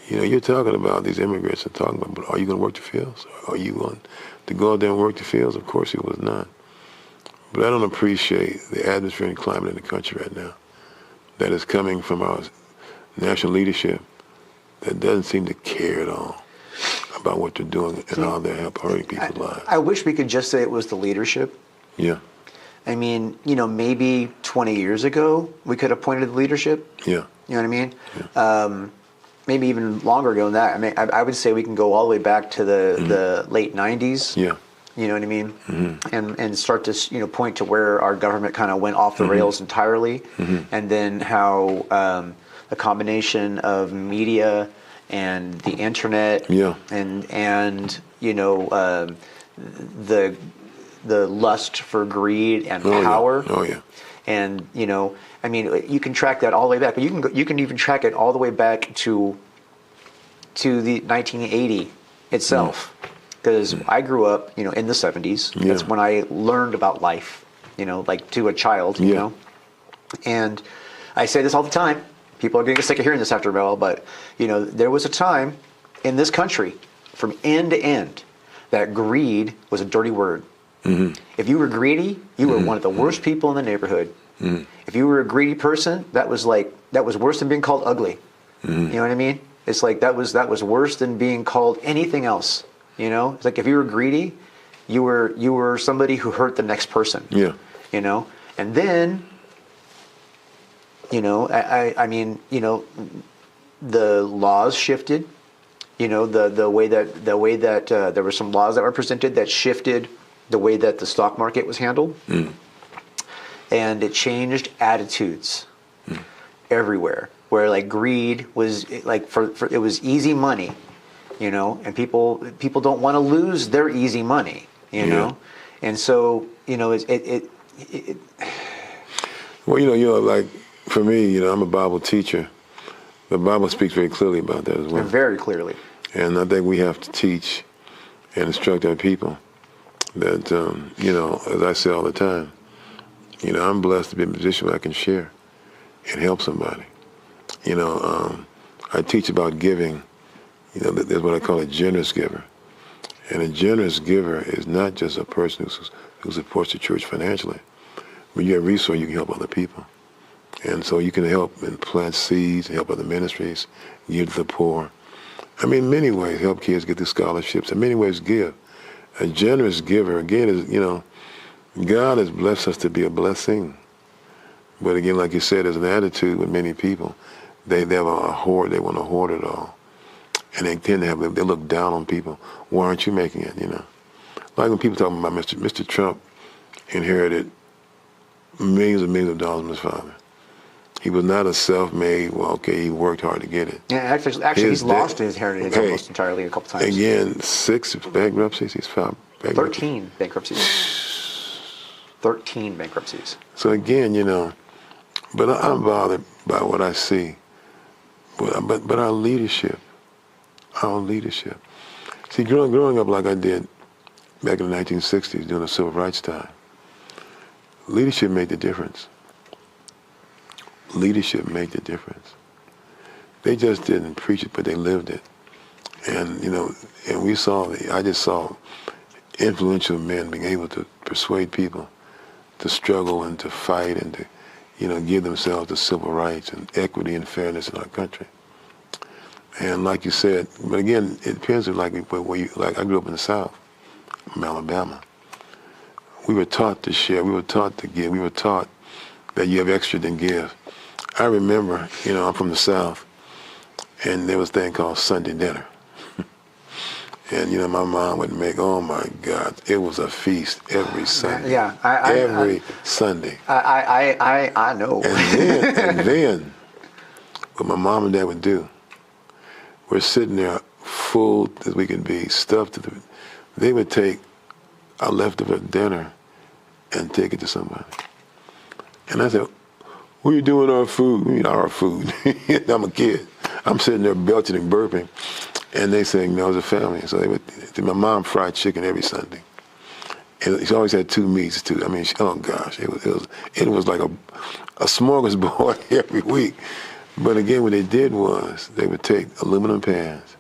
you know, you're talking about these immigrants and talking about, but are you going to work the fields? Are you going to go out there and work the fields? Of course he was not. But I don't appreciate the atmosphere and climate in the country right now that is coming from our national leadership that doesn't seem to care at all about what they're doing and how they're hurting people's lives. I wish we could just say it was the leadership. Yeah. I mean, you know, maybe 20 years ago we could have pointed the leadership. Yeah. You know what I mean? Yeah. Maybe even longer ago than that. I mean, I would say we can go all the way back to the late 90s. Yeah. You know what I mean? Mm-hmm. And start to, you know, point to where our government kind of went off the rails entirely, and then how a combination of media and the internet, and you know, the lust for greed and power. Oh yeah. And you know, I mean, you can track that all the way back, but you can even track it all the way back to the 1980 itself. Because I grew up, you know, in the 70s. Yeah. That's when I learned about life, you know, like to a child, you know. And I say this all the time. People are going to get sick of hearing this after a while, but, you know, there was a time in this country, from end to end, that greed was a dirty word. Mm-hmm. If you were greedy, you were one of the worst people in the neighborhood. Mm-hmm. If you were a greedy person, that was worse than being called ugly. Mm-hmm. You know what I mean? It's like that was worse than being called anything else. You know, it's like if you were greedy, you were somebody who hurt the next person. Yeah. You know, and then, you know, I mean, you know, the laws shifted. You know, the way that there were some laws that were presented that shifted the way that the stock market was handled, and it changed attitudes everywhere. Where like greed was like for it was easy money. You know, and people don't want to lose their easy money, you know, and so you know it. Well, you know, like for me, you know, I'm a Bible teacher. The Bible speaks very clearly about that as well. Very clearly. And I think we have to teach and instruct our people that, you know, as I say all the time, you know, I'm blessed to be in a position where I can share and help somebody. You know, I teach about giving. You know, there's what I call a generous giver. And a generous giver is not just a person who supports the church financially. When you have resources, you can help other people. And so you can help and plant seeds, help other ministries, give to the poor. I mean, in many ways, help kids get through scholarships. In many ways, give. A generous giver, again, is, you know, God has blessed us to be a blessing. But again, like you said, there's an attitude with many people. They have a hoard, they want to hoard it all. And they tend to they look down on people. Why aren't you making it, you know? Like when people talk about Mr. Trump inherited millions and millions of dollars from his father. He was not a self-made, well, okay, he worked hard to get it. Yeah, actually he's lost his heritage almost entirely a couple times. Again, 6 bankruptcies, he's filed bankruptcies. 13 bankruptcies. 13 bankruptcies. So again, you know, but I'm bothered by what I see. But our leadership. See, growing up like I did back in the 1960s during the civil rights time, leadership made the difference. Leadership made the difference. They just didn't preach it, but they lived it. And, you know, and I just saw influential men being able to persuade people to struggle and to fight and to, you know, give themselves to civil rights and equity and fairness in our country. And like you said, but again, it depends on like I grew up in the South, from Alabama. We were taught to share, we were taught to give, we were taught that you have extra than give. I remember, you know, I'm from the South, and there was a thing called Sunday dinner. And, you know, my mom would make, oh my God, it was a feast every Sunday. Yeah, every Sunday. I know. And then, what my mom and dad would do, we're sitting there full as we could be, stuffed. They would take our leftover dinner and take it to somebody. And I said, what are you doing with our food? We mean our food. I'm a kid. I'm sitting there belching and burping. And they saying, no, it's a family. So my mom fried chicken every Sunday. And she always had 2 meats too. I mean, oh gosh, it was like a smorgasbord every week. But again, what they did was they would take aluminum pans.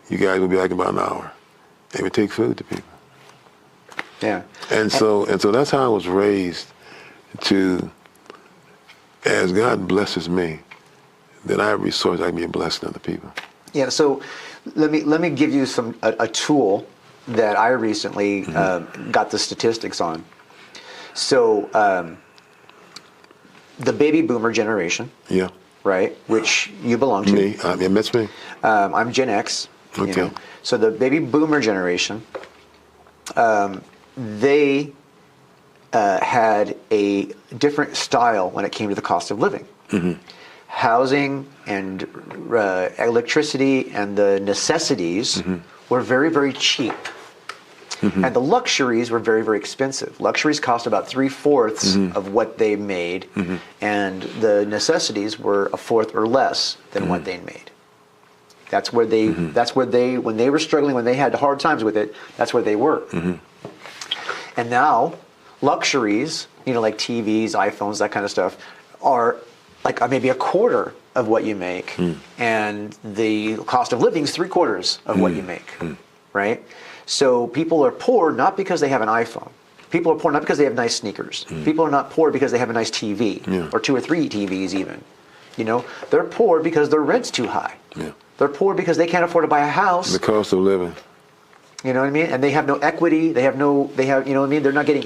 You guys would be like about an hour. They would take food to people. Yeah. And so that's how I was raised to, as God blesses me, then I have resources I can be a blessing to other people. Yeah, so let me give you a tool that I recently got the statistics on. So the baby boomer generation, yeah, right, which you belong to. Me, that's me. I'm Gen X. Okay. You know? So the baby boomer generation, they had a different style when it came to the cost of living. Mm-hmm. Housing and electricity and the necessities were very, very cheap. Mm-hmm. And the luxuries were very, very expensive. Luxuries cost about 3/4 of what they made, and the necessities were 1/4 or less than what they made. That's where they. That's where they. When they were struggling, when they had hard times with it, that's where they were. And now, luxuries, you know, like TVs, iPhones, that kind of stuff, are like maybe 1/4 of what you make, and the cost of living is 3/4 of what you make, right? So people are poor not because they have an iPhone. People are poor not because they have nice sneakers. People are not poor because they have a nice TV or 2 or 3 TVs even. You know, they're poor because their rent's too high. Yeah. They're poor because they can't afford to buy a house. The cost of living. You know what I mean? And they have no equity. They have, you know what I mean? They're not getting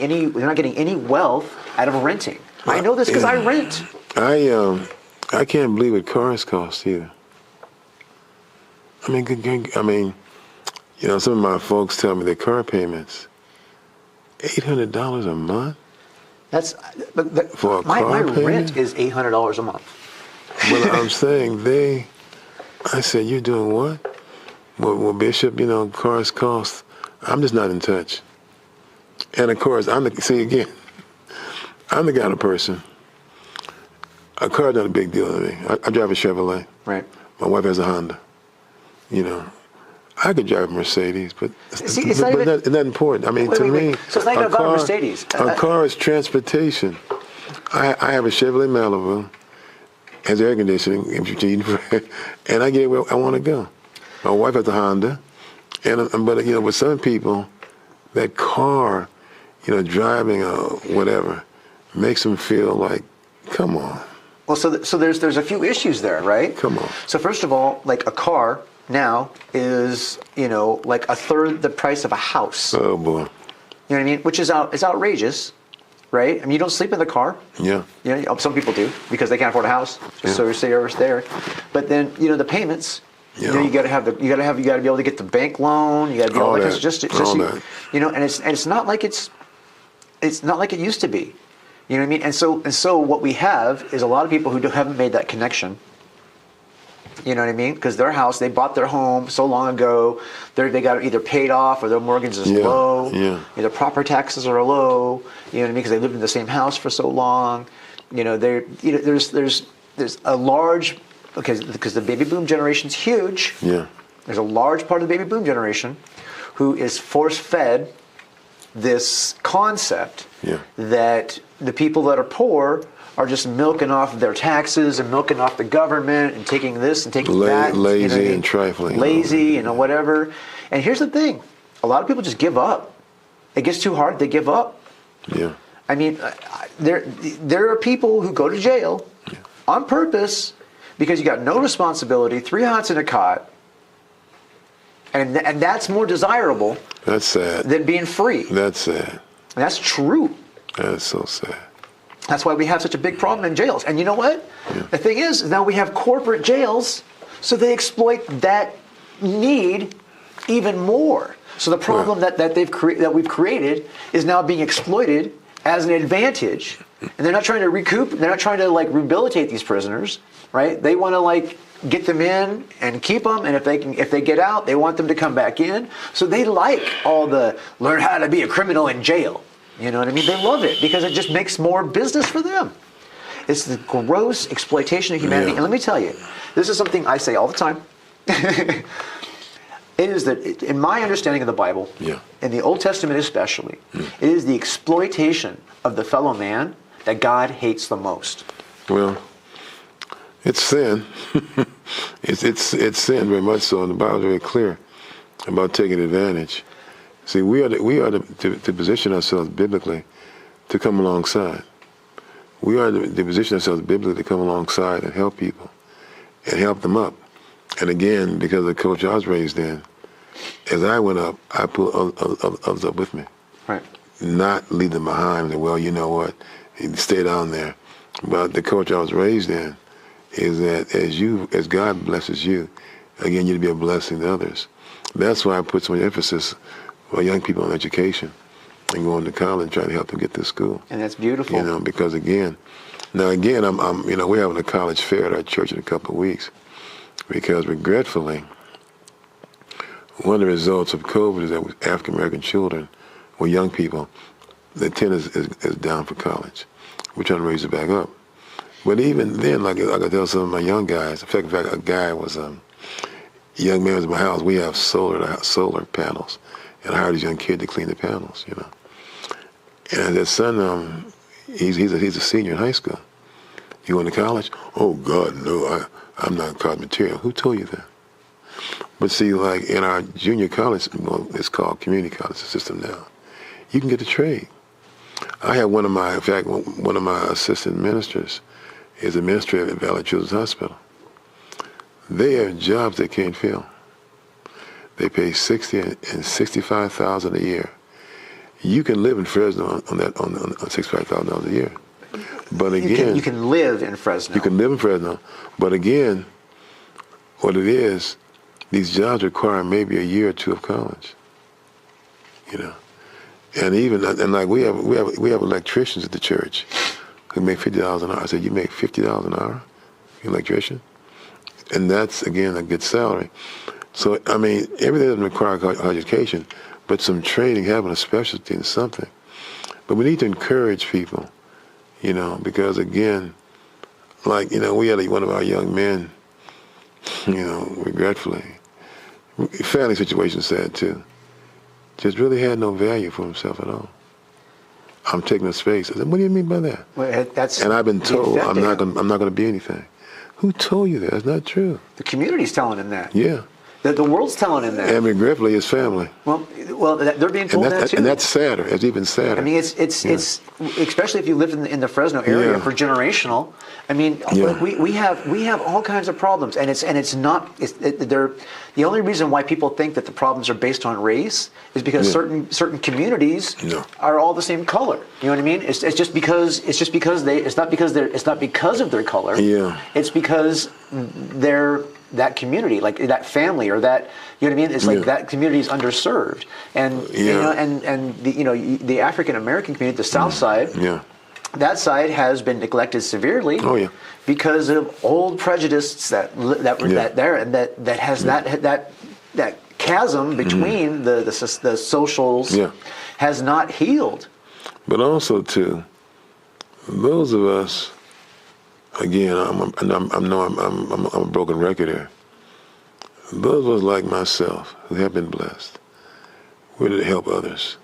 any wealth out of renting. I know this because I rent. I can't believe what cars cost either. I mean, you know, some of my folks tell me their car payments, $800 a month. That's for a my car payment? rent is $800 a month. Well, I'm saying I said, you're doing what? Well, Bishop, you know, cars cost. I'm just not in touch. And of course, I'm the kind of person. A car's not a big deal to me. I drive a Chevrolet. Right. My wife has a Honda. You know, I could drive a Mercedes, but See, it's not important. I mean, wait, to me, so it's not even about a Mercedes. A car is transportation. I have a Chevrolet Malibu, has air conditioning, and I get where I want to go. My wife has a Honda, but you know, with some people, that car, you know, driving or whatever, makes them feel like, come on. Well, so there's a few issues there, right? Come on. So first of all, like a car now is, you know, like 1/3 the price of a house. Oh boy. You know what I mean? Which is it's outrageous, right? I mean, you don't sleep in the car. Yeah. You know, some people do because they can't afford a house. Just so you're there. But then, you know, the payments, You know, you got to be able to get the bank loan. You got to be able to and it's not like it's not like it used to be. You know what I mean? And so what we have is a lot of people who haven't made that connection. You know what I mean? Because their house, they bought their home so long ago, they got it either paid off or their mortgage is low. Yeah. Their property taxes are low. You know what I mean? Because they lived in the same house for so long. You know, there's a large, because the baby boom generation's huge. Yeah. There's a large part of the baby boom generation who is force-fed this concept that the people that are poor are just milking off their taxes and milking off the government and taking this and taking that. Lazy and trifling. Lazy and whatever. And here's the thing. A lot of people just give up. It gets too hard, they give up. Yeah. I mean, there are people who go to jail on purpose because you got no responsibility, 3 hots in a cot, and that's more desirable. That's sad. Than being free. That's sad. And that's true. That's so sad. That's why we have such a big problem in jails. And you know what? Yeah. The thing is, now we have corporate jails, so they exploit that need even more. So the problem that we've created is now being exploited as an advantage. And they're not trying to recoup. They're not trying to rehabilitate these prisoners, right? They want to get them in and keep them. And if they get out, they want them to come back in. So they like all the learn how to be a criminal in jail. You know what I mean? They love it because it just makes more business for them. It's the gross exploitation of humanity. And let me tell you, this is something I say all the time. It is that, in my understanding of the Bible, in the Old Testament especially, it is the exploitation of the fellow man that God hates the most. Well, it's sin. it's sin very much so, and the Bible is very clear about taking advantage. See, we are to position ourselves biblically to come alongside. We are to position ourselves biblically to come alongside and help people and help them up. And again, because of the culture I was raised in, as I went up, I pulled others up with me. Right. Not leave them behind and, well, you know what, stay down there. But the culture I was raised in is that as God blesses you, again, you'll be a blessing to others. That's why I put so much emphasis for young people on education and going to college and trying to help them get to school. And that's beautiful. You know, because again, I'm we're having a college fair at our church in a couple of weeks because regretfully, one of the results of COVID is that African American children or young people, the attendance is down for college. We're trying to raise it back up. But even then, like I tell some of my young guys, in fact, a guy was a young man was in my house. We have solar panels, and I hired this young kid to clean the panels, you know. And his son, he's a senior in high school. You going to college? Oh God, no, I'm not college material. Who told you that? But see, like in our junior college, well, it's called community college system now. You can get a trade. I have one of my assistant ministers is administrator at Valley Children's Hospital. They have jobs they can't fill. They pay $60,000 and $65,000 a year. You can live in Fresno on $65,000 a year. But again, you can live in Fresno. You can live in Fresno, but again, what it is, these jobs require maybe a year or two of college. You know, and like we have electricians at the church who make $50 an hour. I said, you make $50 an hour, you're an electrician, and that's again a good salary. So I mean, everything doesn't require college education, but some training, having a specialty in something. But we need to encourage people, you know, because again, like we had one of our young men, regretfully, family situation sad too, just really had no value for himself at all. I'm taking a space. I said, what do you mean by that? Well, and I've been told I'm not going to be anything. Who told you that? That's not true. The community's telling him that. Yeah. The world's telling him that. And regretfully, his family. Well, they're being told that too. And that's sadder. It's even sadder. I mean, it's especially if you live in the Fresno area for generational. I mean, like we have all kinds of problems, and they're the only reason why people think that the problems are based on race is because certain communities are all the same color. You know what I mean? It's not because of their color. Yeah. It's because that community, like that family, or that, you know what I mean? It's like that community is underserved, and you know, and the African American community, the South Side, that side has been neglected severely. Oh yeah. Because of old prejudices that were there, and that has that chasm between the socials has not healed. But also too, those of us, again, I'm a broken record here. Those of us like myself who have been blessed, we're to help others,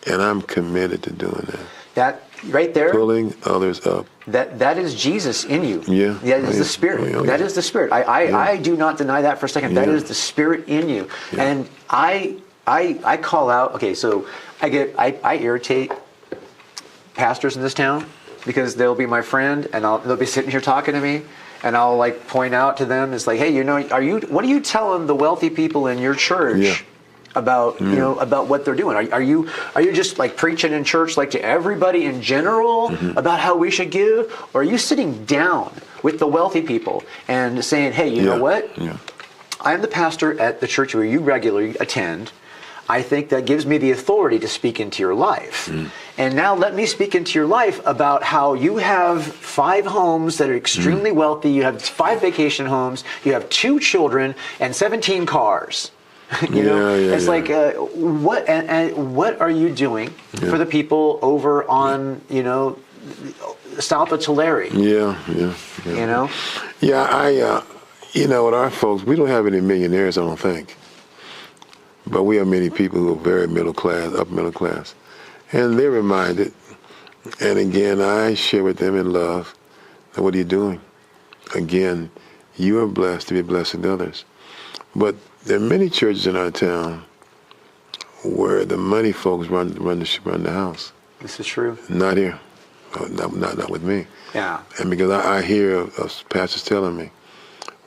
and I'm committed to doing that. That right there, pulling others up. That is Jesus in you. Yeah. That is the Spirit. That is the Spirit. I do not deny that for a second. That is the Spirit in you. And I call out, okay, so I irritate pastors in this town because they'll be my friend and they'll be sitting here talking to me, and I'll like point out to them, it's like, hey, you know, what are you telling the wealthy people in your church about about what they're doing? Are you just like preaching in church like to everybody in general about how we should give, or are you sitting down with the wealthy people and saying, hey, you know what? I'm the pastor at the church where you regularly attend. I think that gives me the authority to speak into your life. And now let me speak into your life about how you have 5 homes that are extremely wealthy. You have 5 vacation homes. You have 2 children and 17 cars. You know, it's like what what are you doing for the people over on south of Tulare? You know. You know, with our folks, we don't have any millionaires, I don't think. But we have many people who are very middle class, upper middle class. And they're reminded, and again, I share with them in love, that what are you doing? Again, you are blessed to be blessing others. But there are many churches in our town where the money folks run the house. This is true. Not here. Not with me. Yeah. And because I hear of pastors telling me,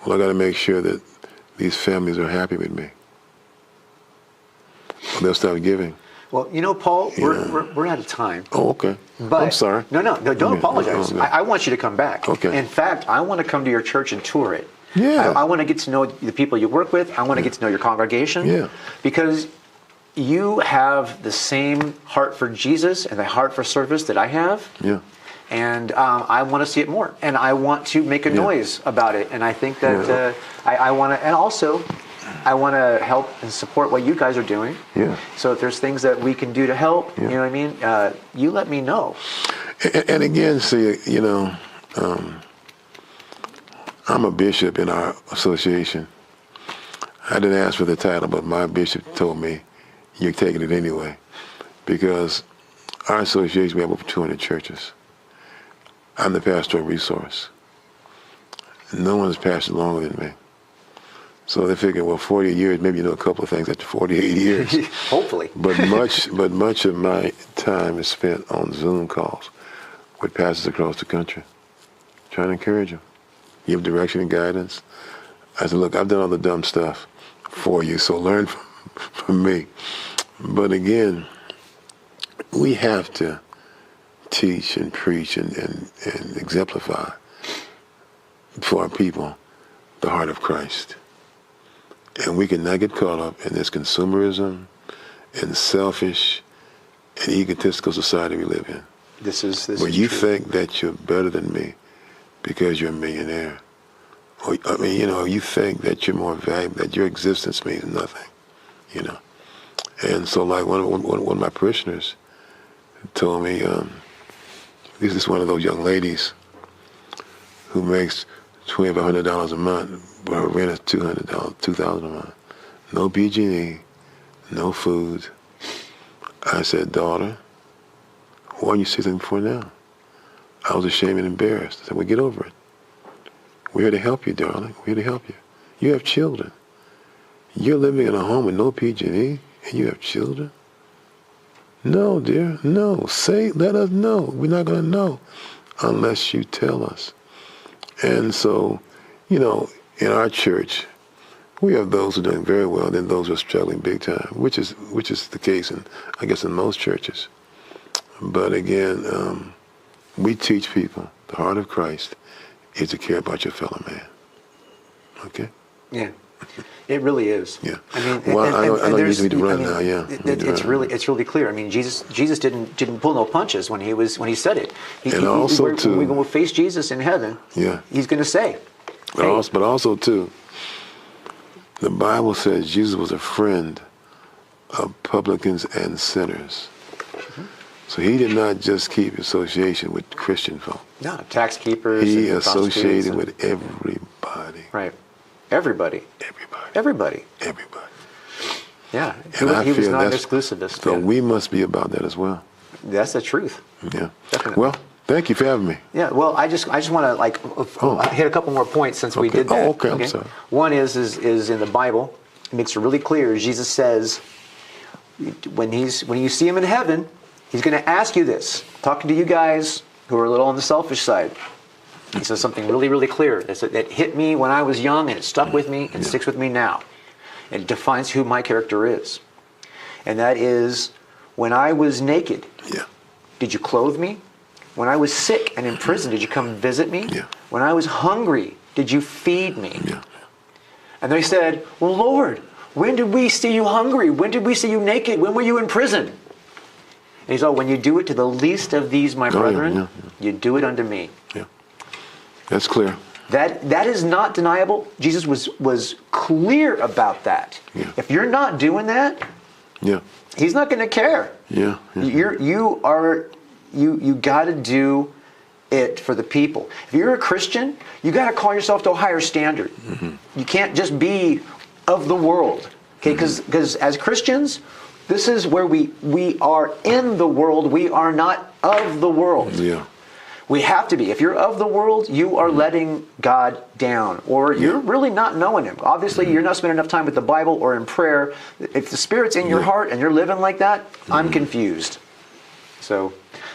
well, I got to make sure that these families are happy with me. Or they'll stop giving. Well, you know, Paul, we're out of time. Oh, okay. But I'm sorry. No, don't apologize. Okay. I want you to come back. Okay. In fact, I want to come to your church and tour it. Yeah. I want to get to know the people you work with. I want to get to know your congregation. Yeah. Because you have the same heart for Jesus and the heart for service that I have. Yeah. And I want to see it more. And I want to make a noise about it. And I think that I want to, and also I want to help and support what you guys are doing. Yeah. So if there's things that we can do to help, you know what I mean? You let me know. And again, see, you know, I'm a bishop in our association. I didn't ask for the title, but my bishop told me, you're taking it anyway. Because our association, we have over 200 churches. I'm the pastoral resource. No one's pastored longer than me. So they figure, well, 40 years, maybe you know a couple of things after 48 years. Hopefully. But much of my time is spent on Zoom calls with pastors across the country, trying to encourage them, give direction and guidance. I said, look, I've done all the dumb stuff for you, so learn from me. But again, we have to teach and preach and exemplify for our people the heart of Christ. And we cannot get caught up in this consumerism and selfish and egotistical society we live in. This is where you think that you're better than me because you're a millionaire. Or, I mean, you know, you think that you're more valuable, that your existence means nothing, you know. And so, like, one of my parishioners told me, this is one of those young ladies who makes $2,500 a month, but her rent is $200, $2,000 a month. No PG&E, no food. I said, daughter, why didn't you say something before now? I was ashamed and embarrassed. I said, well, get over it. We're here to help you, darling. We're here to help you. You have children. You're living in a home with no PG&E, and you have children? No, dear, no. Let us know. We're not going to know unless you tell us. And so, you know, in our church, we have those who are doing very well, and then those who are struggling big time, which is the case, I guess, in most churches. But again, we teach people the heart of Christ is to care about your fellow man. Okay. Yeah. It really is. Yeah. I mean, well, I know you there's- need to run I mean, now. Yeah. It's really clear. I mean, Jesus didn't pull no punches when he said it. And also, too, when we go face Jesus in heaven, Yeah. He's going to say, But also too, the Bible says Jesus was a friend of publicans and sinners. So he did not just keep association with Christian folk. no, tax keepers. He and associated prostitutes with everybody. right, everybody. Everybody. Yeah, And he was feel not an that's- exclusivist. So yeah. we must be about that as well. That's the truth. Yeah. Definitely. Well, thank you for having me. Yeah, well, I just want to hit a couple more points since we Okay. did that. Oh, okay, I'm sorry. One is in the Bible. It makes it really clear. Jesus says when you see him in heaven, he's going to ask you this. Talking to you guys who are a little on the selfish side. He says something really, really clear. That hit me when I was young, and it stuck with me and sticks with me now. It defines who my character is. And that is, when I was naked, Yeah. did you clothe me? When I was sick and in prison, did you come visit me? Yeah. When I was hungry, did you feed me? Yeah. And they said, well, Lord, when did we see you hungry? When did we see you naked? When were you in prison? And he said, when you do it to the least of these, my brethren, yeah. you do it unto me. Yeah. That's clear. That is not deniable. Jesus was clear about that. Yeah. If you're not doing that, Yeah. he's not going to care. Yeah. You got to do it for the people. If you're a Christian, you got to call yourself to a higher standard. Mm-hmm. You can't just be of the world. Okay, because as Christians, this is where we are in the world. We are not of the world. Yeah. We have to be. If you're of the world, you are letting God down, or you're really not knowing Him. Obviously, you're not spending enough time with the Bible or in prayer. If the Spirit's in your heart and you're living like that, I'm confused. So,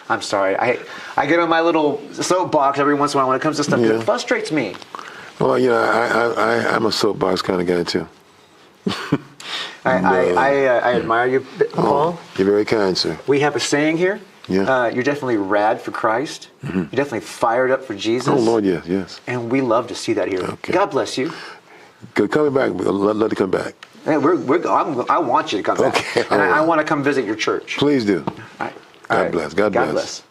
I'm sorry. I get on my little soapbox every once in a while when it comes to stuff that frustrates me. Well, I'm a soapbox kind of guy too. I admire you, Paul. You're very kind, sir. We have a saying here. Yeah. You're definitely rad for Christ. You're definitely fired up for Jesus. Oh, Lord, yes. And we love to see that here. Okay. God bless you. Good. Coming back. Let it come back. Hey, I want you to come back. Okay, And all right. I want to come visit your church. Please do. All right. God bless. God bless.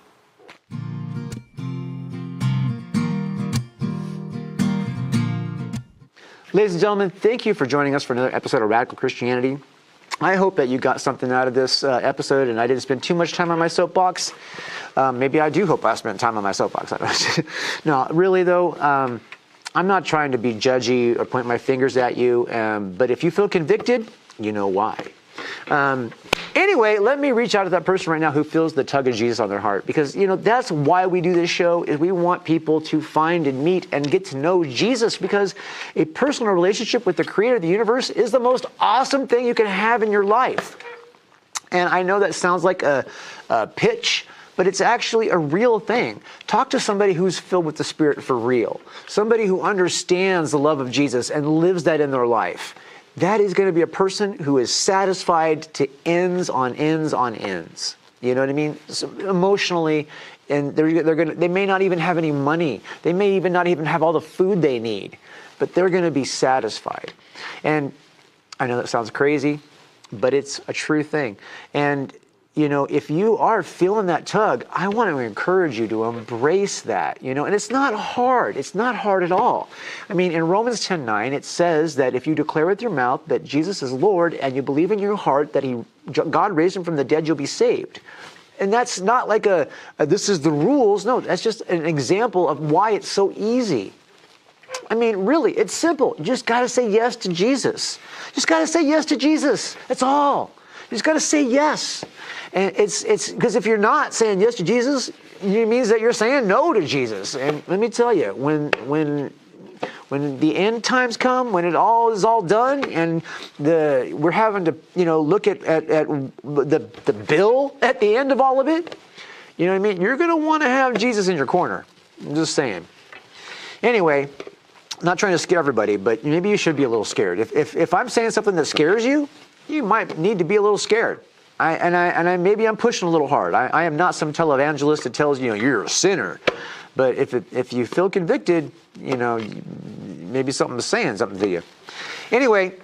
Ladies and gentlemen, thank you for joining us for another episode of Radical Christianity. I hope that you got something out of this episode and I didn't spend too much time on my soapbox. Maybe I do hope I spent time on my soapbox. No, really though, I'm not trying to be judgy or point my fingers at you, but if you feel convicted, you know why. Anyway, let me reach out to that person right now who feels the tug of Jesus on their heart, because that's why we do this show. Is we want people to find and meet and get to know Jesus, because a personal relationship with the Creator of the universe is the most awesome thing you can have in your life. And I know that sounds like a pitch, but it's actually a real thing. Talk to somebody who's filled with the Spirit for real, somebody who understands the love of Jesus and lives that in their life. That is going to be a person who is satisfied to ends on ends on ends. You know what I mean? So emotionally, and they may not even have any money. They may even not even have all the food they need, but they're going to be satisfied. And I know that sounds crazy, but it's a true thing. And if you are feeling that tug, I want to encourage you to embrace that, and it's not hard. It's not hard at all. I mean, in Romans 10:9, it says that if you declare with your mouth that Jesus is Lord and you believe in your heart that God raised him from the dead, you'll be saved. And that's not like this is the rules. No, that's just an example of why it's so easy. I mean, really, it's simple. You just got to say yes to Jesus. You just got to say yes to Jesus. That's all. You just got to say yes. And it's because if you're not saying yes to Jesus, it means that you're saying no to Jesus. And let me tell you, when the end times come, when it all is all done, and we're having to look at the bill at the end of all of it, you know what I mean? You're going to want to have Jesus in your corner. I'm just saying. Anyway, I'm not trying to scare everybody, but maybe you should be a little scared. If I'm saying something that scares you, you might need to be a little scared. Maybe I'm pushing a little hard. I am not some televangelist that tells you you're a sinner. But if you feel convicted, maybe something's saying something to you. Anyway,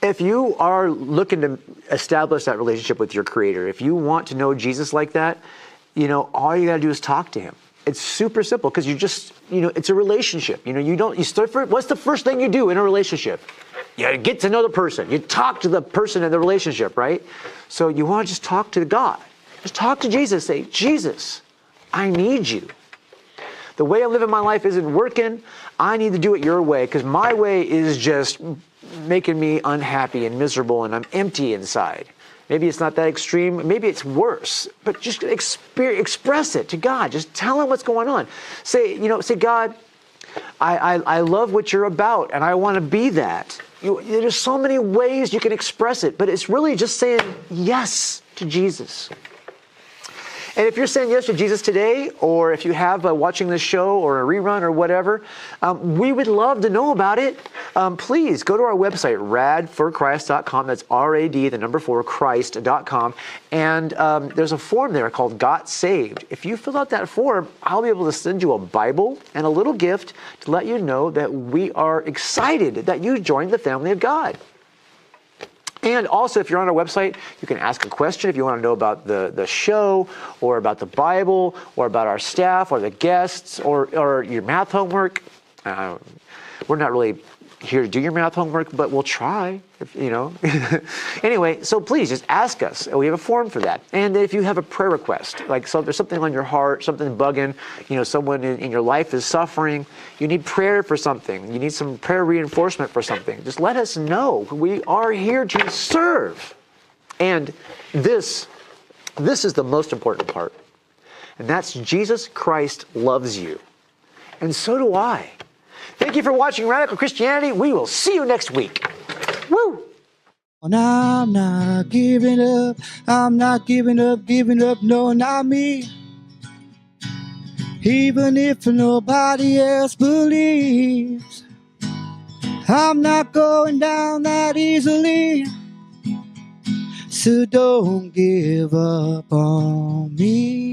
if you are looking to establish that relationship with your Creator, if you want to know Jesus like that, all you got to do is talk to Him. It's super simple because it's a relationship. What's the first thing you do in a relationship? You get to know the person. You talk to the person in the relationship, right? So you want to just talk to God. Just talk to Jesus. Say, Jesus, I need you. The way I'm living my life isn't working. I need to do it your way because my way is just making me unhappy and miserable and I'm empty inside. Maybe it's not that extreme. Maybe it's worse. But just express it to God. Just tell Him what's going on. Say, God, I love what you're about and I want to be that. There's so many ways you can express it, but it's really just saying yes to Jesus. And if you're saying yes to Jesus today, or if you have watching this show or a rerun or whatever, we would love to know about it. Please go to our website, radforchrist.com. That's R-A-D, the number 4, Christ.com. And there's a form there called Got Saved. If you fill out that form, I'll be able to send you a Bible and a little gift to let you know that we are excited that you joined the family of God. And also, if you're on our website, you can ask a question if you want to know about the show or about the Bible or about our staff or the guests or your math homework. We're not really here to do your math homework, but we'll try, Anyway, so please just ask us. We have a form for that. And if you have a prayer request, like there's something on your heart, something bugging, someone in your life is suffering, you need prayer for something, you need some prayer reinforcement for something, just let us know. We are here to serve. And this is the most important part. And that's Jesus Christ loves you. And so do I. Thank you for watching Radical Christianity. We will see you next week. Woo! And I'm not giving up. I'm not giving up, no, not me. Even if nobody else believes, I'm not going down that easily. So don't give up on me.